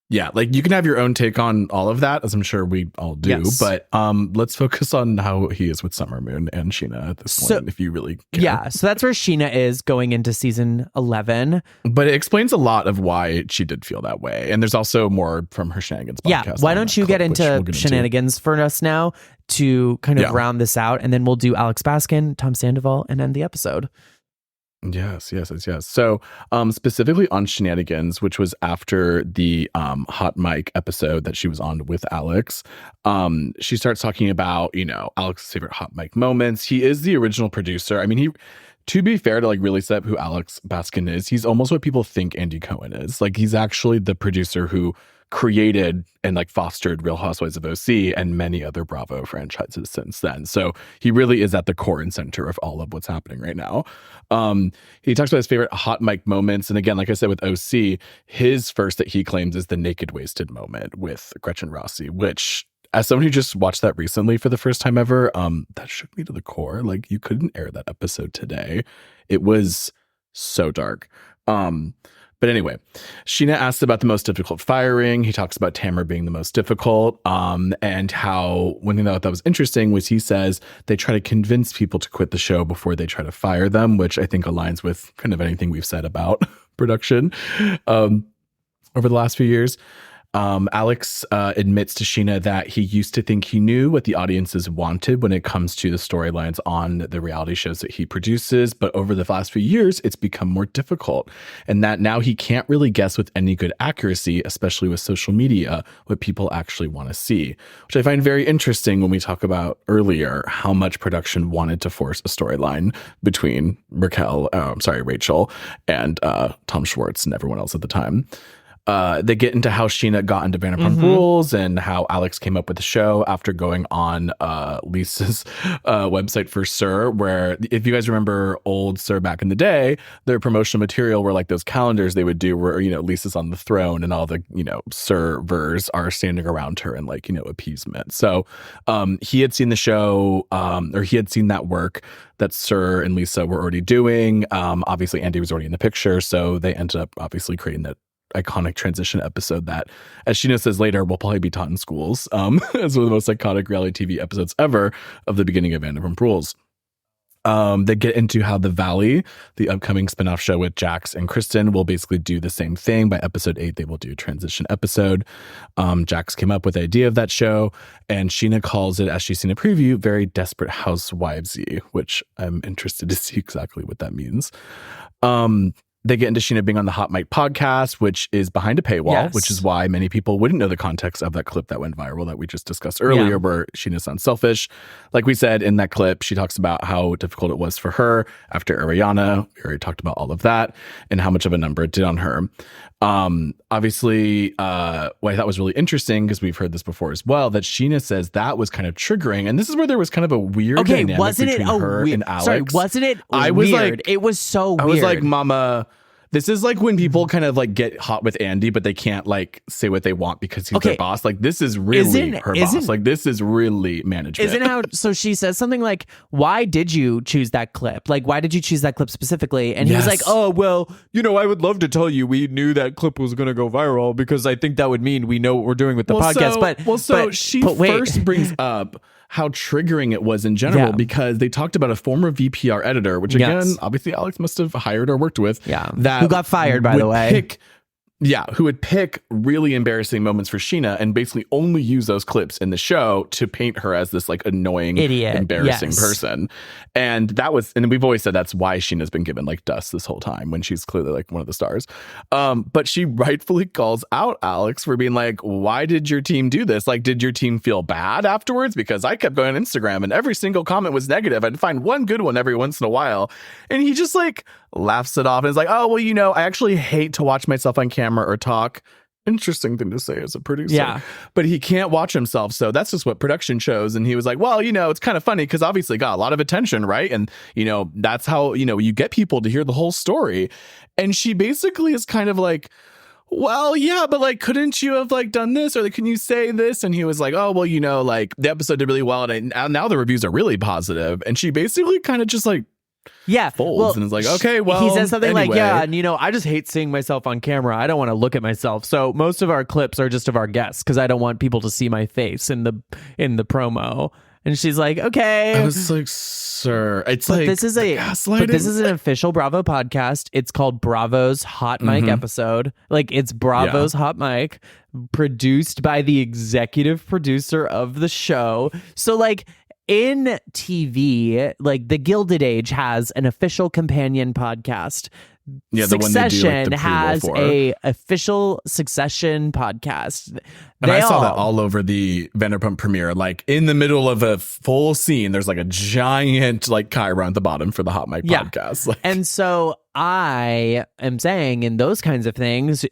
Yeah, like you can have your own take on all of that, as I'm sure we all do. Yes. But let's focus on how he is with Summer Moon and Sheena at this point, if you really care. Yeah, so that's where Sheena is going into season 11. But it explains a lot of why she did feel that way. And there's also more from her Shenanigans podcast. Yeah, why don't you get into Shenanigans for us now to kind of round this out, and then we'll do Alex Baskin, Tom Sandoval, and end the episode. Yes. So specifically on Shenanigans, which was after the hot mic episode that she was on with Alex, she starts talking about, you know, Alex's favorite hot mic moments. He is the original producer. I mean, to be fair, to like really set up who Alex Baskin is, he's almost what people think Andy Cohen is. Like he's actually the producer who created and like fostered Real Housewives of OC and many other Bravo franchises since then. So he really is at the core and center of all of what's happening right now. He talks about his favorite hot mic moments. And again, like I said, with OC, his first that he claims is the naked wasted moment with Gretchen Rossi, which as someone who just watched that recently for the first time ever, that shook me to the core. Like you couldn't air that episode today. It was so dark. But anyway, Sheena asks about the most difficult firing. He talks about Tamara being the most difficult, and how one thing that I thought was interesting was he says they try to convince people to quit the show before they try to fire them, which I think aligns with kind of anything we've said about production over the last few years. Alex admits to Sheena that he used to think he knew what the audiences wanted when it comes to the storylines on the reality shows that he produces, but over the last few years, it's become more difficult, and that now he can't really guess with any good accuracy, especially with social media, what people actually want to see, which I find very interesting when we talk about earlier how much production wanted to force a storyline between Rachel and Tom Schwartz and everyone else at the time. They get into how Sheena got into Vanderpump Rules and how Alex came up with the show after going on Lisa's website for SUR, where if you guys remember old SUR back in the day, their promotional material were like those calendars they would do where, Lisa's on the throne and all the, servers are standing around her in like, appeasement. So he had seen the show or he had seen that work that SUR and Lisa were already doing. Obviously, Andy was already in the picture. So they ended up obviously creating that iconic transition episode that, as Sheena says later, will probably be taught in schools as one of the most iconic reality TV episodes ever of the beginning of Vanderpump Rules. They get into how The Valley, the upcoming spinoff show with Jax and Kristen, will basically do the same thing. By episode 8, they will do a transition episode. Jax came up with the idea of that show, and Sheena calls it, as she's seen a preview, very Desperate Housewivesy, which I'm interested to see exactly what that means. They get into Sheena being on the Hot Mic podcast, which is behind a paywall, which is why many people wouldn't know the context of that clip that went viral that we just discussed earlier, where Sheena sounds selfish. Like we said in that clip, she talks about how difficult it was for her after Ariana. We already talked about all of that and how much of a number it did on her. Obviously, what I thought was really interesting, because we've heard this before as well, that Sheena says that was kind of triggering. And this is where there was kind of a weird dynamic between her and Alex. Sorry, wasn't it I weird? Was like, it was so weird. I was like, Mama... This is like when people kind of like get hot with Andy, but they can't like say what they want because he's their boss. Like, this is really her boss. Like, this is really management. Isn't how? So she says something like, "Why did you choose that clip? Like, why did you choose that clip specifically?" And he was like, "Oh, well, I would love to tell you we knew that clip was going to go viral because I think that would mean we know what we're doing with the podcast." So she first brings up how triggering it was in general because they talked about a former VPR editor, which again, obviously Alex must have hired or worked with. That who got fired, by the way. Who would pick really embarrassing moments for Sheena and basically only use those clips in the show to paint her as this like annoying, idiot, embarrassing person. And that was, and we've always said that's why Sheena's been given like dust this whole time when she's clearly like one of the stars. But she rightfully calls out Alex for being like, why did your team do this? Like, did your team feel bad afterwards? Because I kept going on Instagram and every single comment was negative. I'd find one good one every once in a while. And he just like laughs it off and is like, oh, well, I actually hate to watch myself on camera or talk. Interesting thing to say as a producer. Yeah. But he can't watch himself. So that's just what production shows. And he was like, well, it's kind of funny because obviously it got a lot of attention, right? And, that's how, you get people to hear the whole story. And she basically is kind of like, well, yeah, but like, couldn't you have like done this? Or like, can you say this? And he was like, oh, well, like the episode did really well. And now the reviews are really positive. And she basically kind of just like, folds and is like, okay, well, he says something anyway. like, and I just hate seeing myself on camera. I don't want to look at myself. So most of our clips are just of our guests because I don't want people to see my face in the promo. And she's like, okay. I was like, sir, it's but like this is an official Bravo podcast. It's called Bravo's Hot Mic episode. Like, it's Bravo's Hot Mic, produced by the executive producer of the show. So like, in TV, like the Gilded Age has an official companion podcast. Succession has a official Succession podcast. And I saw that all over the Vanderpump premiere, like in the middle of a full scene, there's like a giant like Chiron at the bottom for the Hot Mic podcast. Like, and so I am saying in those kinds of things,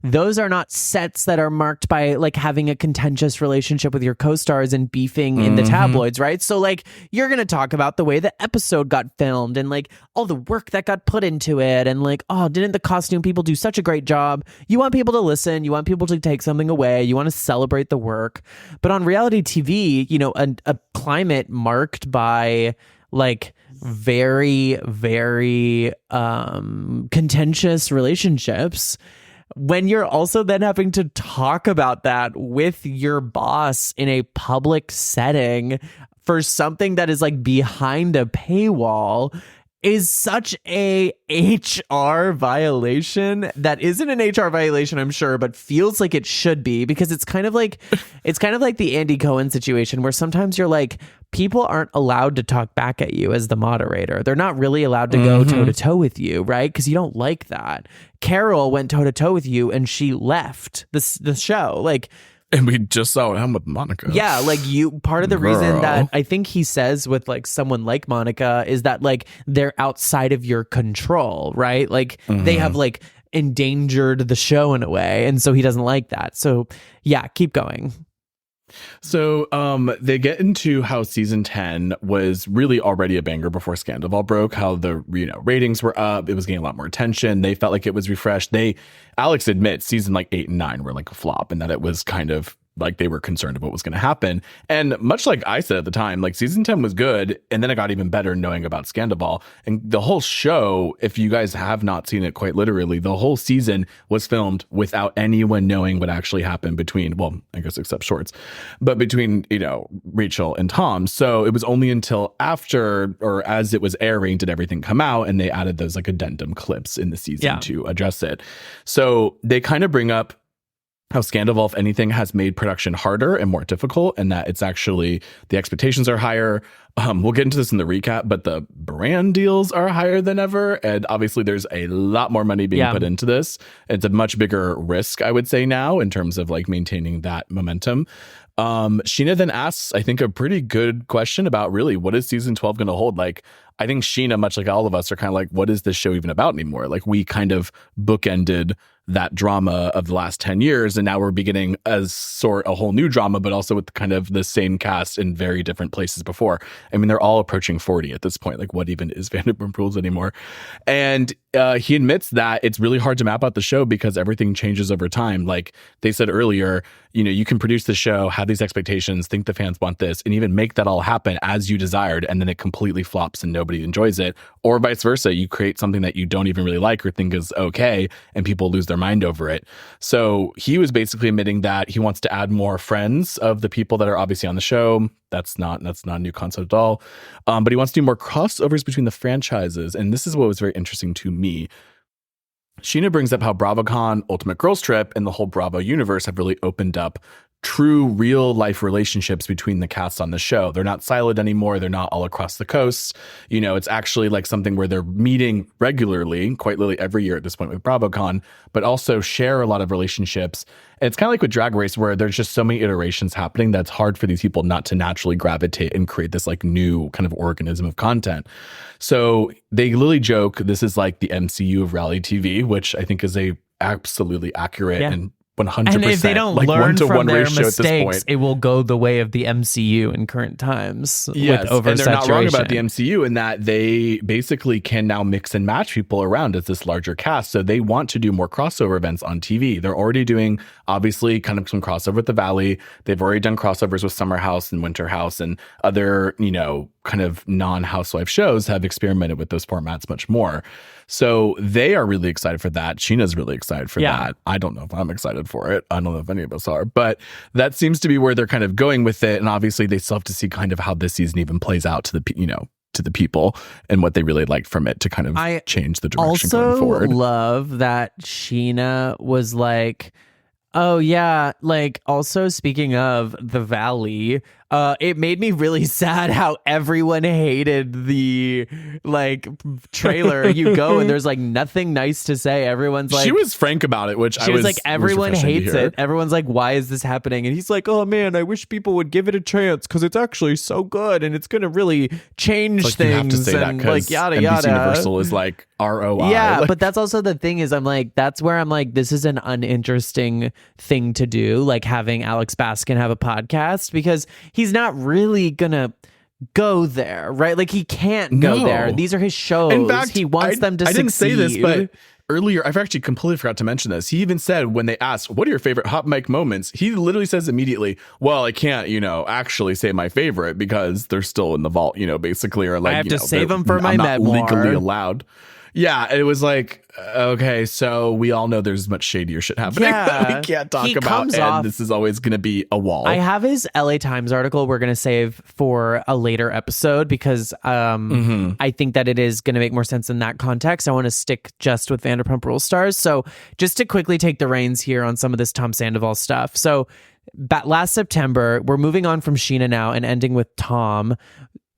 those are not sets that are marked by like having a contentious relationship with your co-stars and beefing in the tabloids, right? So like, you're going to talk about the way the episode got filmed and like all the work that got put into it. And like, oh, didn't the costume people do such a great job? You want people to listen. You want people to take something away. You want to celebrate the work. But on reality TV, a climate marked by like very, very contentious relationships, when you're also then having to talk about that with your boss in a public setting for something that is like behind a paywall, is such a HR violation that isn't an HR violation, I'm sure, but feels like it should be, because it's kind of like the Andy Cohen situation where sometimes you're like, people aren't allowed to talk back at you as the moderator. They're not really allowed to go toe to toe with you, right? Because you don't like that. Carol went toe to toe with you and she left the show. Like, and we just saw what happened with Monica. yeah, like part of the reason that I think he says with like someone like Monica is that like they're outside of your control, right? Like they have like endangered the show in a way. And so he doesn't like that. So yeah, keep going. So they get into how season 10 was really already a banger before Scandal broke, how the ratings were up, it was getting a lot more attention, they felt like it was refreshed. Alex admits season like 8 and 9 were like a flop, and that it was kind of like they were concerned of what was going to happen. And much like I said at the time, like season 10 was good, and then it got even better knowing about Scandal. And the whole show, if you guys have not seen it quite literally, the whole season was filmed without anyone knowing what actually happened between, well, I guess except shorts, but between, Rachel and Tom. So it was only until after, or as it was airing, did everything come out, and they added those like addendum clips in the season to address it. So they kind of bring up how Scandal, if anything, has made production harder and more difficult, and that it's actually the expectations are higher. We'll get into this in the recap, but the brand deals are higher than ever. And obviously there's a lot more money being put into this. It's a much bigger risk, I would say, now in terms of like maintaining that momentum. Sheena then asks, I think, a pretty good question about really what is season 12 going to hold? Like, I think Sheena, much like all of us, are kind of like, what is this show even about anymore? Like, we kind of bookended that drama of the last 10 years, and now we're beginning a whole new drama, but also with kind of the same cast in very different places before. I mean, they're all approaching 40 at this point. Like, what even is Vanderpump Fools anymore? And he admits that it's really hard to map out the show because everything changes over time. Like they said earlier, you can produce the show, have these expectations, think the fans want this, and even make that all happen as you desired, and then it completely flops and nobody enjoys it. Or vice versa, you create something that you don't even really like or think is okay, and people lose their mind over it. So he was basically admitting that he wants to add more friends of the people that are obviously on the show. That's not a new concept at all. But he wants to do more crossovers between the franchises. And this is what was very interesting to me. Sheena brings up how BravoCon, Ultimate Girls Trip, and the whole Bravo universe have really opened up true real life relationships between the cast on the show. They're not siloed anymore. They're not all across the coast. It's actually like something where they're meeting regularly, quite literally every year at this point with BravoCon, but also share a lot of relationships. And it's kind of like with Drag Race, where there's just so many iterations happening that's hard for these people not to naturally gravitate and create this like new kind of organism of content. So they literally joke, this is like the MCU of reality TV, which I think is a absolutely accurate and 100%. And if they don't like learn from their ratio mistakes, it will go the way of the MCU in current times. Yes, with oversaturation. And they're not wrong about the MCU in that they basically can now mix and match people around as this larger cast. So they want to do more crossover events on TV. They're already doing, obviously, kind of some crossover with The Valley. They've already done crossovers with Summer House and Winter House, and other, kind of non-housewife shows have experimented with those formats much more. So they are really excited for that. Sheena's really excited for that. I don't know if I'm excited for it. I don't know if any of us are, but that seems to be where they're kind of going with it. And obviously they still have to see kind of how this season even plays out to the people and what they really like from it to kind of change the direction going forward. I also love that Sheena was like, oh yeah, like also speaking of The Valley, it made me really sad how everyone hated the like trailer. You go and there's like nothing nice to say. Everyone's like, she was frank about it, which she was like, everyone hates it. Everyone's like, why is this happening? And he's like, oh man, I wish people would give it a chance because it's actually so good and it's gonna really change things. You have to say and that like yada NBC yada. Universal is like ROI. Yeah, like, but that's also the thing is that's where I'm like, this is an uninteresting thing to do, like having Alex Baskin have a podcast, because he's not really gonna go there, right? Like he can't go there. These are his shows. In fact, he wants them to succeed. I didn't say this, but earlier, I've actually completely forgot to mention this. He even said when they asked, what are your favorite hot mic moments? He literally says immediately, well, I can't, actually say my favorite because they're still in the vault, basically, or like, I have to save them for my memoir. Legally allowed. Yeah, it was like, okay, so we all know there's much shadier shit happening that we can't talk about, and this is always going to be a wall. I have his LA Times article we're going to save for a later episode because I think that it is going to make more sense in that context. I want to stick just with Vanderpump Rules stars. So just to quickly take the reins here on some of this Tom Sandoval stuff. So last September, we're moving on from Sheena now and ending with Tom.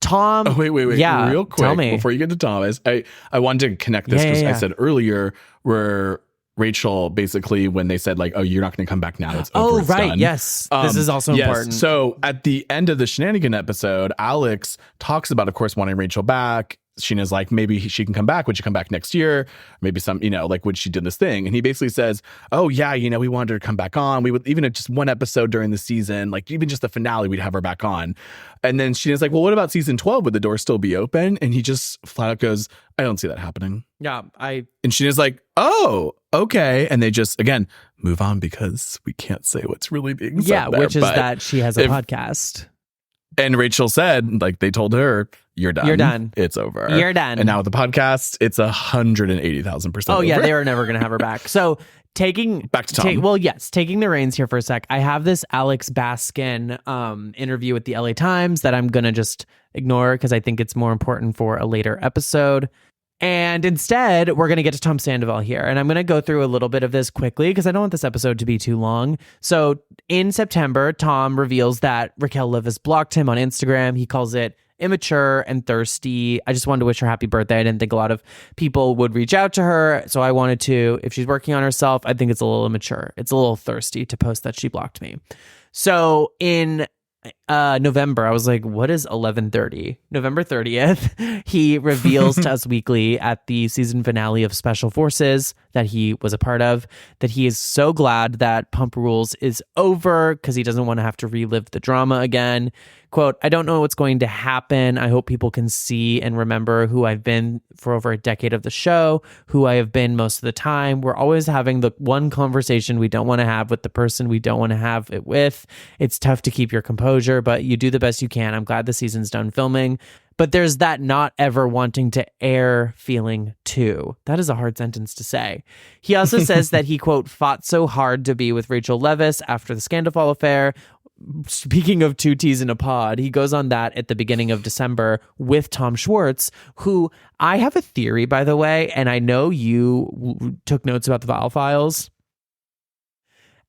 Tom. Oh, wait. Yeah, real quick, tell me. Before you get to Tom, I wanted to connect this because I said earlier where Rachel basically, when they said like, oh, you're not going to come back now. It's over. It's done. Yes. This is also important. So at the end of the shenanigan episode, Alex talks about, of course, wanting Rachel back. Sheena's like, maybe she can come back. Would she come back next year? Maybe some, like, would she do this thing? And he basically says, oh, yeah, we wanted her to come back on. We would, even at just one episode during the season, like even just the finale, we'd have her back on. And then Sheena's like, well, what about season 12? Would the door still be open? And he just flat out goes, I don't see that happening. Yeah. And Sheena's like, oh, okay. And they just, again, move on because we can't say what's really being said. Yeah, there. which is that she has a podcast. And Rachel said, like, they told her, you're done. You're done. It's over. You're done. And now with the podcast, it's 180,000%. Oh, yeah, over. they are never going to have her back. So back to Tom. Taking the reins here for a sec. I have this Alex Baskin interview with the LA Times that I'm going to just ignore because I think it's more important for a later episode. And instead, we're going to get to Tom Sandoval here. And I'm going to go through a little bit of this quickly because I don't want this episode to be too long. So in September, Tom reveals that Raquel Leviss blocked him on Instagram. He calls it immature and thirsty. I just wanted to wish her happy birthday. I didn't think a lot of people would reach out to her. So I wanted to, if she's working on herself, I think it's a little immature. It's a little thirsty to post that she blocked me. So in November, I was like, what is 11:30? November 30th, he reveals to Us Weekly at the season finale of Special Forces that he was a part of, that he is so glad that Pump Rules is over because he doesn't want to have to relive the drama again. Quote, I don't know what's going to happen. I hope people can see and remember who I've been for over a decade of the show, who I have been most of the time. We're always having the one conversation we don't want to have with the person we don't want to have it with. It's tough to keep your composure, but you do the best you can. I'm glad the season's done filming. But there's that not ever wanting to air feeling too. That is a hard sentence to say. He also says that he, quote, fought so hard to be with Rachel Leviss after the Scandal affair. Speaking of two T's in a pod, he goes on that at the beginning of December with Tom Schwartz, who I have a theory, by the way, and I know you took notes about the Vial Files.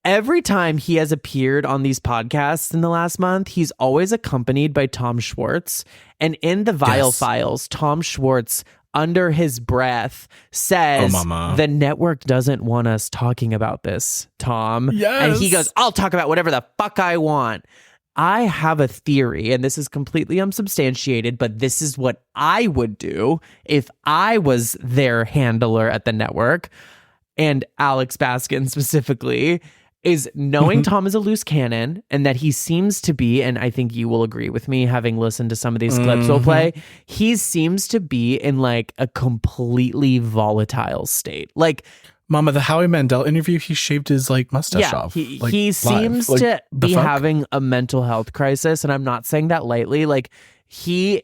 Every time he has appeared on these podcasts in the last month, he's always accompanied by Tom Schwartz. And in the Vial Files, Tom Schwartz, under his breath, says, the network doesn't want us talking about this, Tom. Yes. And he goes, I'll talk about whatever the fuck I want. I have a theory, and this is completely unsubstantiated, but this is what I would do if I was their handler at the network, and Alex Baskin specifically, is knowing Tom is a loose cannon and that he seems to be, and I think you will agree with me having listened to some of these clips we'll play, he seems to be in like a completely volatile state. Like, Mama, the Howie Mandel interview, he shaved his like mustache off. He seems to be having a mental health crisis, and I'm not saying that lightly. Like, he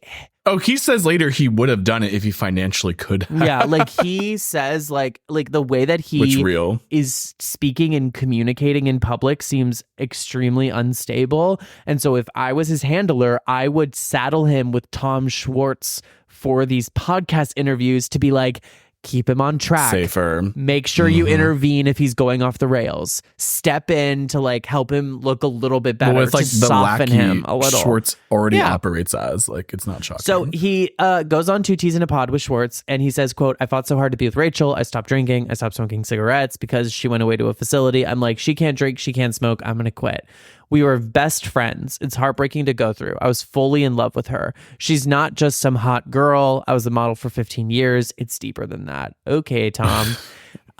says later he would have done it if he financially could have. Yeah, like he says like the way that he is speaking and communicating in public seems extremely unstable. And so if I was his handler, I would saddle him with Tom Schwartz for these podcast interviews to be like, keep him on track. Safer. Make sure you intervene if he's going off the rails. Step in to like help him look a little bit better. Well, it's like to the soften him a little. Schwartz already operates as, like, it's not shocking. So he goes on Two T's in a Pod with Schwartz, and he says, quote, I fought so hard to be with Rachel. I stopped drinking. I stopped smoking cigarettes because she went away to a facility. I'm like, she can't drink. She can't smoke. I'm going to quit. We were best friends. It's heartbreaking to go through. I was fully in love with her. She's not just some hot girl. I was a model for 15 years. It's deeper than that. Okay, Tom.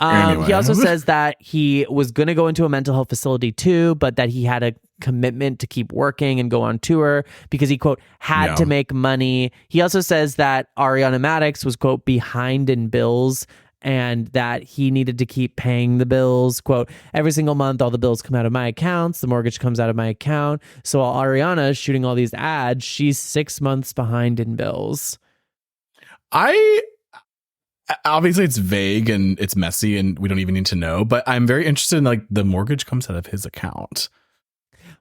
Anyway. He also says that he was going to go into a mental health facility too, but that he had a commitment to keep working and go on tour because he, quote, had to make money. He also says that Ariana Madix was, quote, behind in bills, and that he needed to keep paying the bills. Quote, every single month, all the bills come out of my accounts. The mortgage comes out of my account. So while Ariana is shooting all these ads, she's 6 months behind in bills. I obviously it's vague and it's messy and we don't even need to know, but I'm very interested in like the mortgage comes out of his account.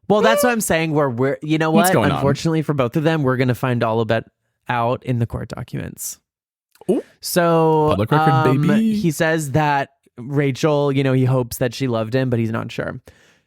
Well, that's what I'm saying. We're you know what? What's going Unfortunately for both of them, we're going to find all of that out in the court documents. Ooh. So Public record, baby. He says that Rachel, he hopes that she loved him, but he's not sure.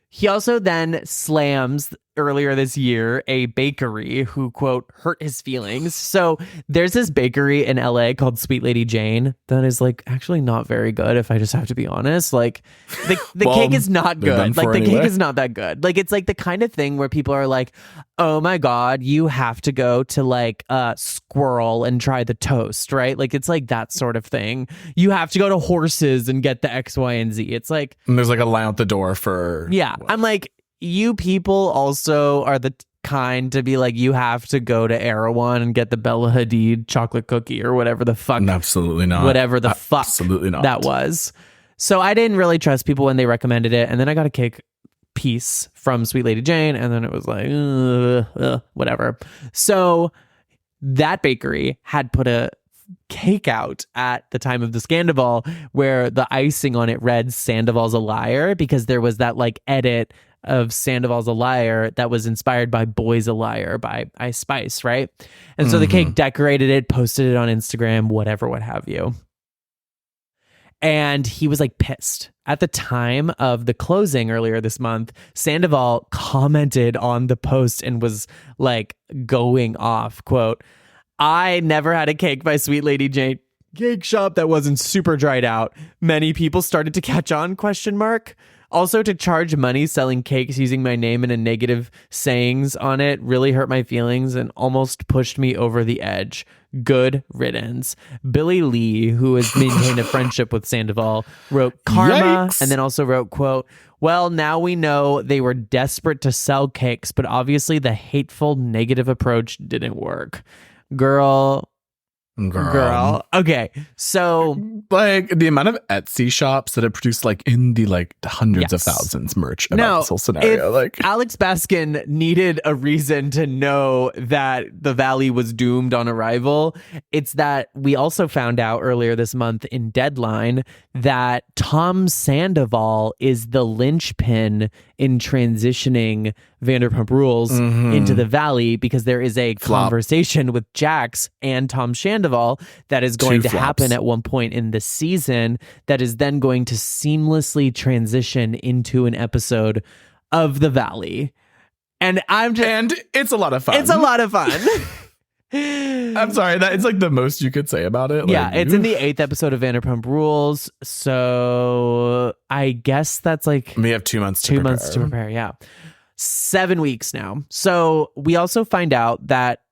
He also then slams earlier this year a bakery who, quote, hurt his feelings. So there's this bakery in LA called Sweet Lady Jane that is like actually not very good, if I just have to be honest. Like the cake is not good. Like the cake is not that good. Like it's like the kind of thing where people are like, oh my God, you have to go to like Squirrel and try the toast, right? Like it's like that sort of thing. You have to go to Horses and get the X, Y, and Z. It's like, and there's like a line out the door for I'm like, you people also are the kind to be like, you have to go to Erewhon and get the Bella Hadid chocolate cookie or whatever the fuck. Absolutely not. Whatever the Absolutely fuck not. that was. So I didn't really trust people when they recommended it. And then I got a cake piece from Sweet Lady Jane. And then it was like, whatever. So that bakery had put a cake out at the time of the Scandal where the icing on it read Sandoval's a liar, because there was that like edit of Sandoval's a liar that was inspired by Boy's a Liar by Ice Spice, right? And so the cake decorated it, posted it on Instagram, whatever, what have you. And he was like pissed. At the time of the closing earlier this month, Sandoval commented on the post and was like going off, quote, I never had a cake by Sweet Lady Jane cake shop that wasn't super dried out. Many people started to catch on, ? Also, to charge money selling cakes using my name and a negative sayings on it really hurt my feelings and almost pushed me over the edge. Good riddance. Billy Lee, who has maintained a friendship with Sandoval, wrote karma. Yikes. And then also wrote, quote, well, now we know they were desperate to sell cakes, but obviously the hateful negative approach didn't work. Girl. Okay, so like the amount of Etsy shops that have produced like in the like hundreds of thousands merch about this whole scenario. Like Alex Baskin needed a reason to know that the Valley was doomed on arrival. It's that we also found out earlier this month in Deadline that Tom Sandoval is the linchpin in transitioning Vanderpump Rules into the Valley, because there is a conversation with Jax and Tom Sandoval that is going to happen at one point in the season that is then going to seamlessly transition into an episode of the Valley. And it's a lot of fun. It's a lot of fun. I'm sorry, that it's like the most you could say about it. Yeah, it's in the 8th episode of Vanderpump Rules. So I guess that's like we have 2 months to prepare. Yeah. 7 weeks now. So we also find out that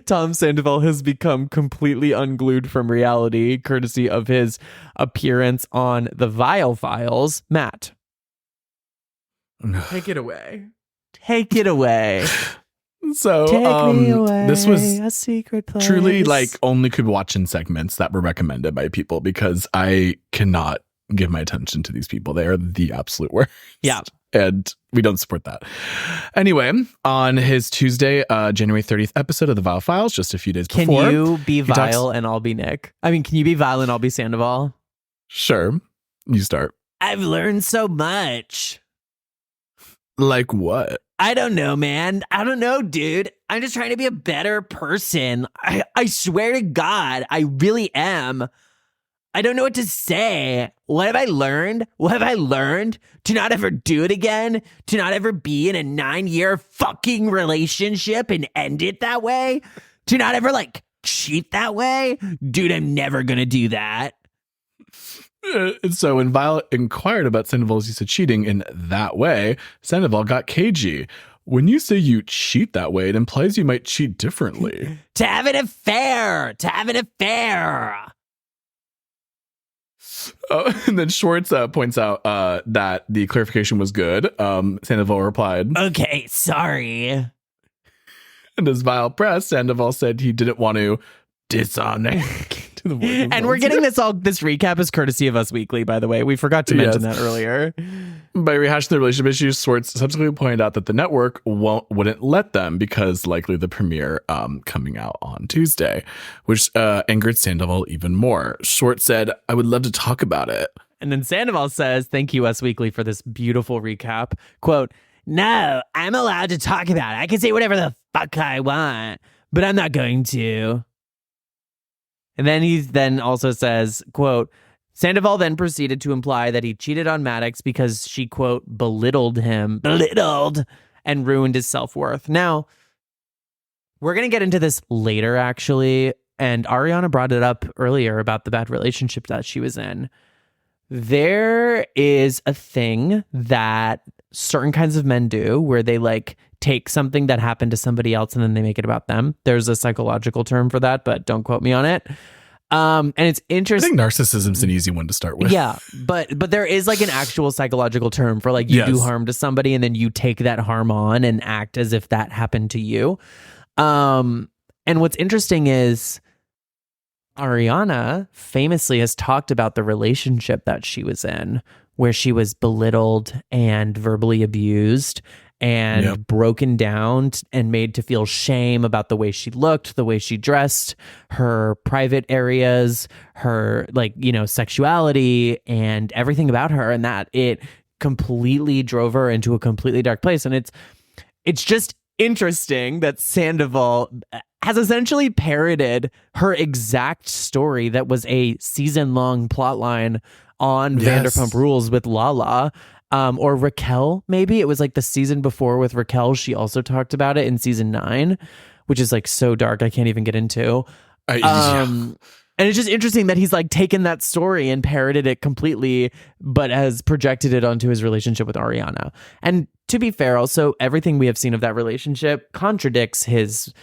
Tom Sandoval has become completely unglued from reality, courtesy of his appearance on The Vile Files. Matt, take it away. Take it away. So Take me away, this was a secret place. truly like only could watch in segments that were recommended by people, because I cannot give my attention to these people. They are the absolute worst. Yeah. And we don't support that. Anyway, on his Tuesday, January 30th episode of The Vile Files, just a few days before. Can you be Vile and I'll be Nick? I mean, can you be Vile and I'll be Sandoval? Sure. You start. I've learned so much. Like what? I don't know, man. I don't know, dude. I'm just trying to be a better person. I swear to God, I really am. I don't know what to say. What have I learned? What have I learned? To not ever do it again? To not ever be in a 9-year fucking relationship and end it that way? To not ever like cheat that way? Dude, I'm never gonna do that. So when Violet inquired about Sandoval's use of cheating in that way, Sandoval got cagey. When you say you cheat that way, it implies you might cheat differently. To have an affair. To have an affair. And then Schwartz points out that the clarification was good. Sandoval replied, okay, sorry. And as Vile pressed, Sandoval said he didn't want to dishonor to the voice. And we're getting this recap is courtesy of Us Weekly, by the way. We forgot to mention that earlier. By rehashing the relationship issues, Schwartz subsequently pointed out that the network wouldn't let them because likely the premiere coming out on Tuesday, which angered Sandoval even more. Schwartz said, "I would love to talk about it." And then Sandoval says, "Thank you, Us Weekly, for this beautiful recap." Quote, "No, I'm allowed to talk about it. I can say whatever the fuck I want, but I'm not going to." And then he then also says, quote, Sandoval then proceeded to imply that he cheated on Maddox because she, quote, belittled him, and ruined his self-worth. Now, we're going to get into this later, actually, and Ariana brought it up earlier about the bad relationship that she was in. There is a thing that certain kinds of men do where they like take something that happened to somebody else and then they make it about them. There's a psychological term for that, but don't quote me on it. And it's interesting. I think narcissism's an easy one to start with. Yeah, but there is like an actual psychological term for like you do harm to somebody and then you take that harm on and act as if that happened to you. And what's interesting is Ariana famously has talked about the relationship that she was in where she was belittled and verbally abused and broken down and made to feel shame about the way she looked, the way she dressed, her private areas, her sexuality and everything about her, and that it completely drove her into a completely dark place. And it's just interesting that Sandoval has essentially parroted her exact story that was a season-long plotline on Vanderpump Rules with Lala. Or Raquel, maybe. It was like the season before with Raquel. She also talked about it in season 9, which is like so dark I can't even get into. And it's just interesting that he's like taken that story and parroted it completely, but has projected it onto his relationship with Ariana. And to be fair, also, everything we have seen of that relationship contradicts his,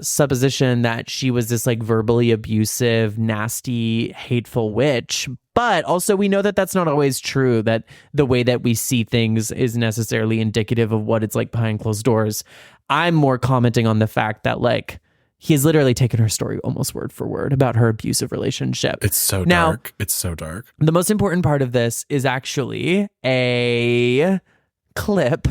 supposition that she was this like verbally abusive, nasty, hateful witch. But also we know that that's not always true, that the way that we see things is necessarily indicative of what it's like behind closed doors. I'm more commenting on the fact that like he's literally taken her story almost word for word about her abusive relationship. It's so dark. It's so dark. The most important part of this is actually a clip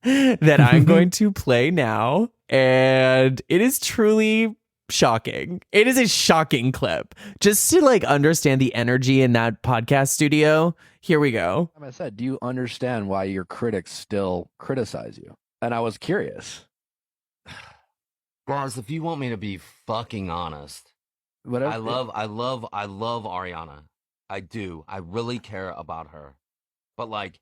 that I'm going to play now. And it is truly shocking. It is a shocking clip. Just to like understand the energy in that podcast studio. Here we go. I said, do you understand why your critics still criticize you? And I was curious. Guys, if you want me to be fucking honest, I love Ariana. I do. I really care about her. But like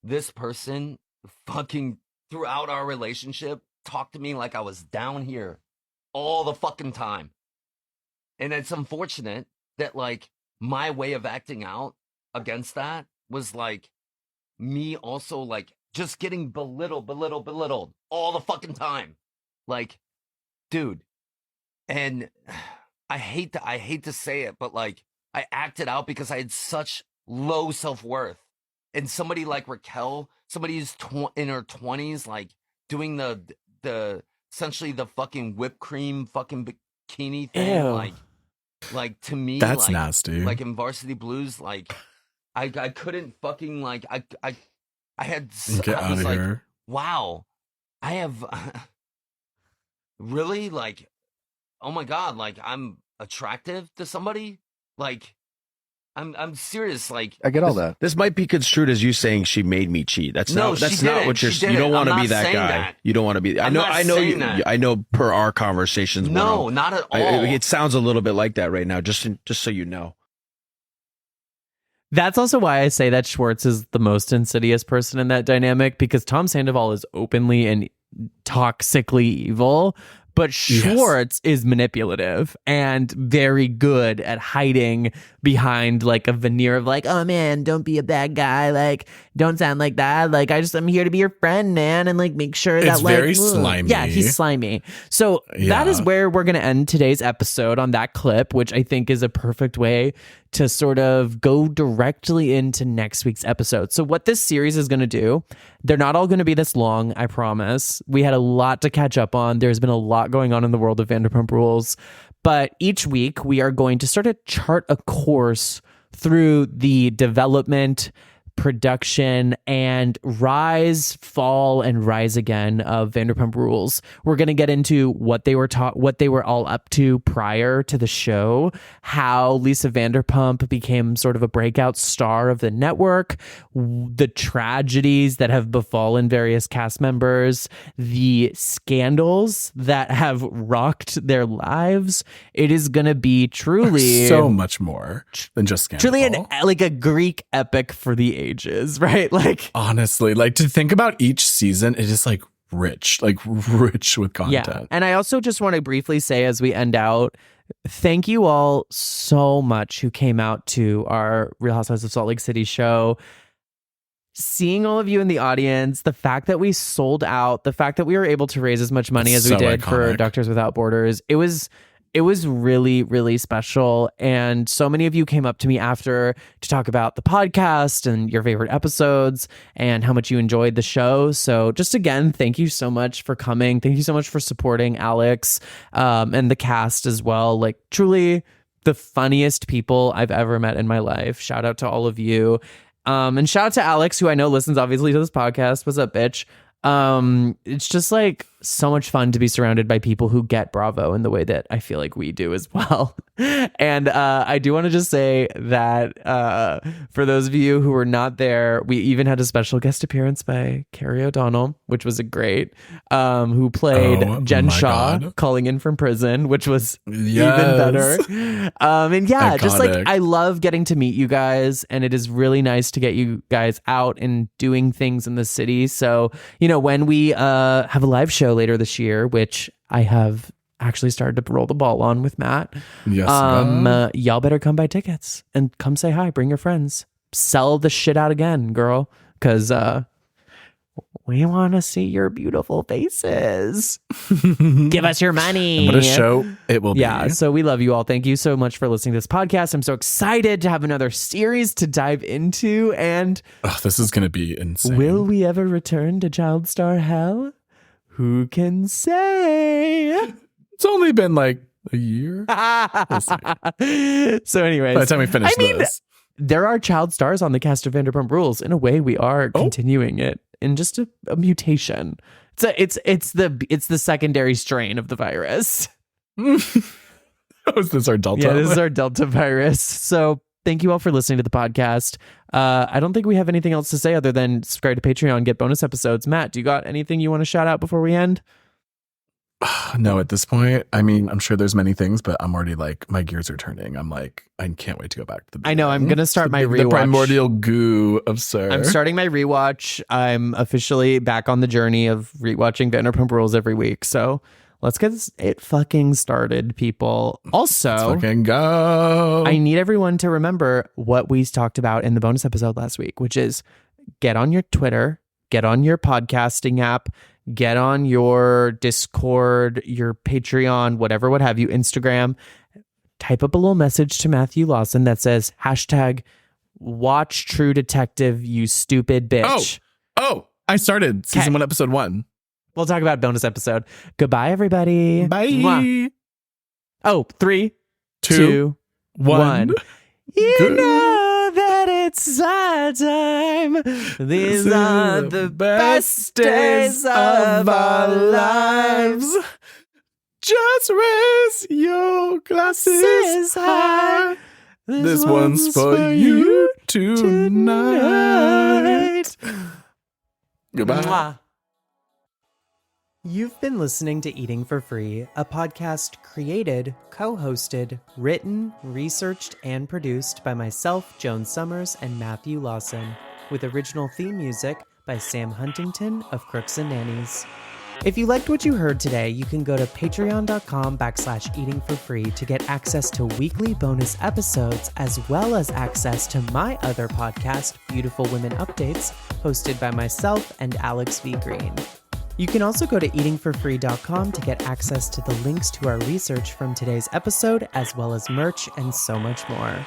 this person fucking throughout our relationship talked to me like I was down here all the fucking time. And it's unfortunate that like my way of acting out against that was like me also like just getting belittled all the fucking time. Like, dude. And I hate to say it, but like I acted out because I had such low self-worth. And somebody like Raquel, somebody who's in her 20s, like doing the essentially the fucking whipped cream fucking bikini thing. Ew. Like to me, that's like, nasty. Like in Varsity Blues, like I couldn't fucking like I had get I out was of like, here. wow, I have really like, oh my god, like I'm attractive to somebody, like. I'm serious. Like I get all that. This might be construed as you saying she made me cheat. That's not what you're. You don't want to be that guy. That. You don't want to be. I know you. That. I know per our conversations. No, not at all. It sounds a little bit like that right now. Just so you know. That's also why I say that Schwartz is the most insidious person in that dynamic, because Tom Sandoval is openly and toxically evil. But Schwartz is manipulative and very good at hiding behind like a veneer of like, oh man, don't be a bad guy. Like, don't sound like that. Like, I'm here to be your friend, man. And like, make sure that it's like, very slimy. Yeah, he's slimy. So that is where we're going to end today's episode, on that clip, which I think is a perfect way to sort of go directly into next week's episode. So what this series is going to do, they're not all going to be this long, I promise. We had a lot to catch up on. There's been a lot going on in the world of Vanderpump Rules. But each week we are going to sort of chart a course through the development, production, and rise, fall, and rise again of Vanderpump Rules. We're going to get into what they were all up to prior to the show, how Lisa Vanderpump became sort of a breakout star of the network, the tragedies that have befallen various cast members, the scandals that have rocked their lives. It is going to be truly so much more than just scandal. Truly like a Greek epic for the ages, right? Like, honestly, like, to think about each season, it is like rich with content. Yeah. And I also just want to briefly say as we end out, thank you all so much who came out to our Real Housewives of Salt Lake City show. Seeing all of you in the audience, the fact that we sold out, the fact that we were able to raise as much money as we did for Doctors Without Borders, it was really, really special. And so many of you came up to me after to talk about the podcast and your favorite episodes and how much you enjoyed the show. So just again, thank you so much for coming. Thank you so much for supporting Alex and the cast as well. Like, truly the funniest people I've ever met in my life. Shout out to all of you. And shout out to Alex, who I know listens obviously to this podcast. What's up, bitch? It's just like so much fun to be surrounded by people who get Bravo in the way that I feel like we do as well. And I do want to just say that for those of you who were not there, we even had a special guest appearance by Carrie O'Donnell, which was a great, who played Jen Shaw calling in from prison, which was even better. And yeah, just like, I love getting to meet you guys, and it is really nice to get you guys out and doing things in the city. So, you know, when we have a live show later this year, which I have actually started to roll the ball on with Matt. Yes, y'all better come buy tickets and come say hi. Bring your friends. Sell the shit out again, girl, because we want to see your beautiful faces. Give us your money. What a show it will be. Yeah, so we love you all. Thank you so much for listening to this podcast. I'm so excited to have another series to dive into. And this is going to be insane. Will we ever return to Child Star Hell? Who can say? It's only been like a year. So anyways, by the time we finish this. There are child stars on the cast of Vanderpump Rules. In a way, we are continuing it in just a mutation. It's the secondary strain of the virus. Is this our Delta? Yeah, this is our Delta virus. So thank you all for listening to the podcast. I don't think we have anything else to say other than subscribe to Patreon, get bonus episodes. Matt, do you got anything you want to shout out before we end? No, at this point, I mean, I'm sure there's many things, but I'm already like, my gears are turning. I'm like, I can't wait to go back to the beginning. I know, I'm going to start my rewatch. The primordial goo of Sir. I'm starting my rewatch. I'm officially back on the journey of rewatching Vanderpump Rules every week. So let's get it fucking started, people. Also, let's fucking go. I need everyone to remember what we talked about in the bonus episode last week, which is get on your Twitter, get on your podcasting app, get on your Discord, your Patreon, whatever, what have you, Instagram. Type up a little message to Matthew Lawson that says #watch True Detective, you stupid bitch. Oh, I started season 1, episode 1. We'll talk about bonus episode. Goodbye, everybody. Bye. Mwah. Oh, 3, 2, 2, 1. You Good. know that it's our time. These are the best days of our lives. Just raise your glasses high. This one's for you tonight. Goodbye. Mwah. You've been listening to Eating for Free, a podcast created, co-hosted, written, researched, and produced by myself, Joan Summers, and Matthew Lawson, with original theme music by Sam Huntington of Crooks and Nannies. If you liked what you heard today, you can go to patreon.com/eatingforfree to get access to weekly bonus episodes, as well as access to my other podcast, Beautiful Women Updates, hosted by myself and Alex V. Green. You can also go to eatingforfree.com to get access to the links to our research from today's episode, as well as merch and so much more.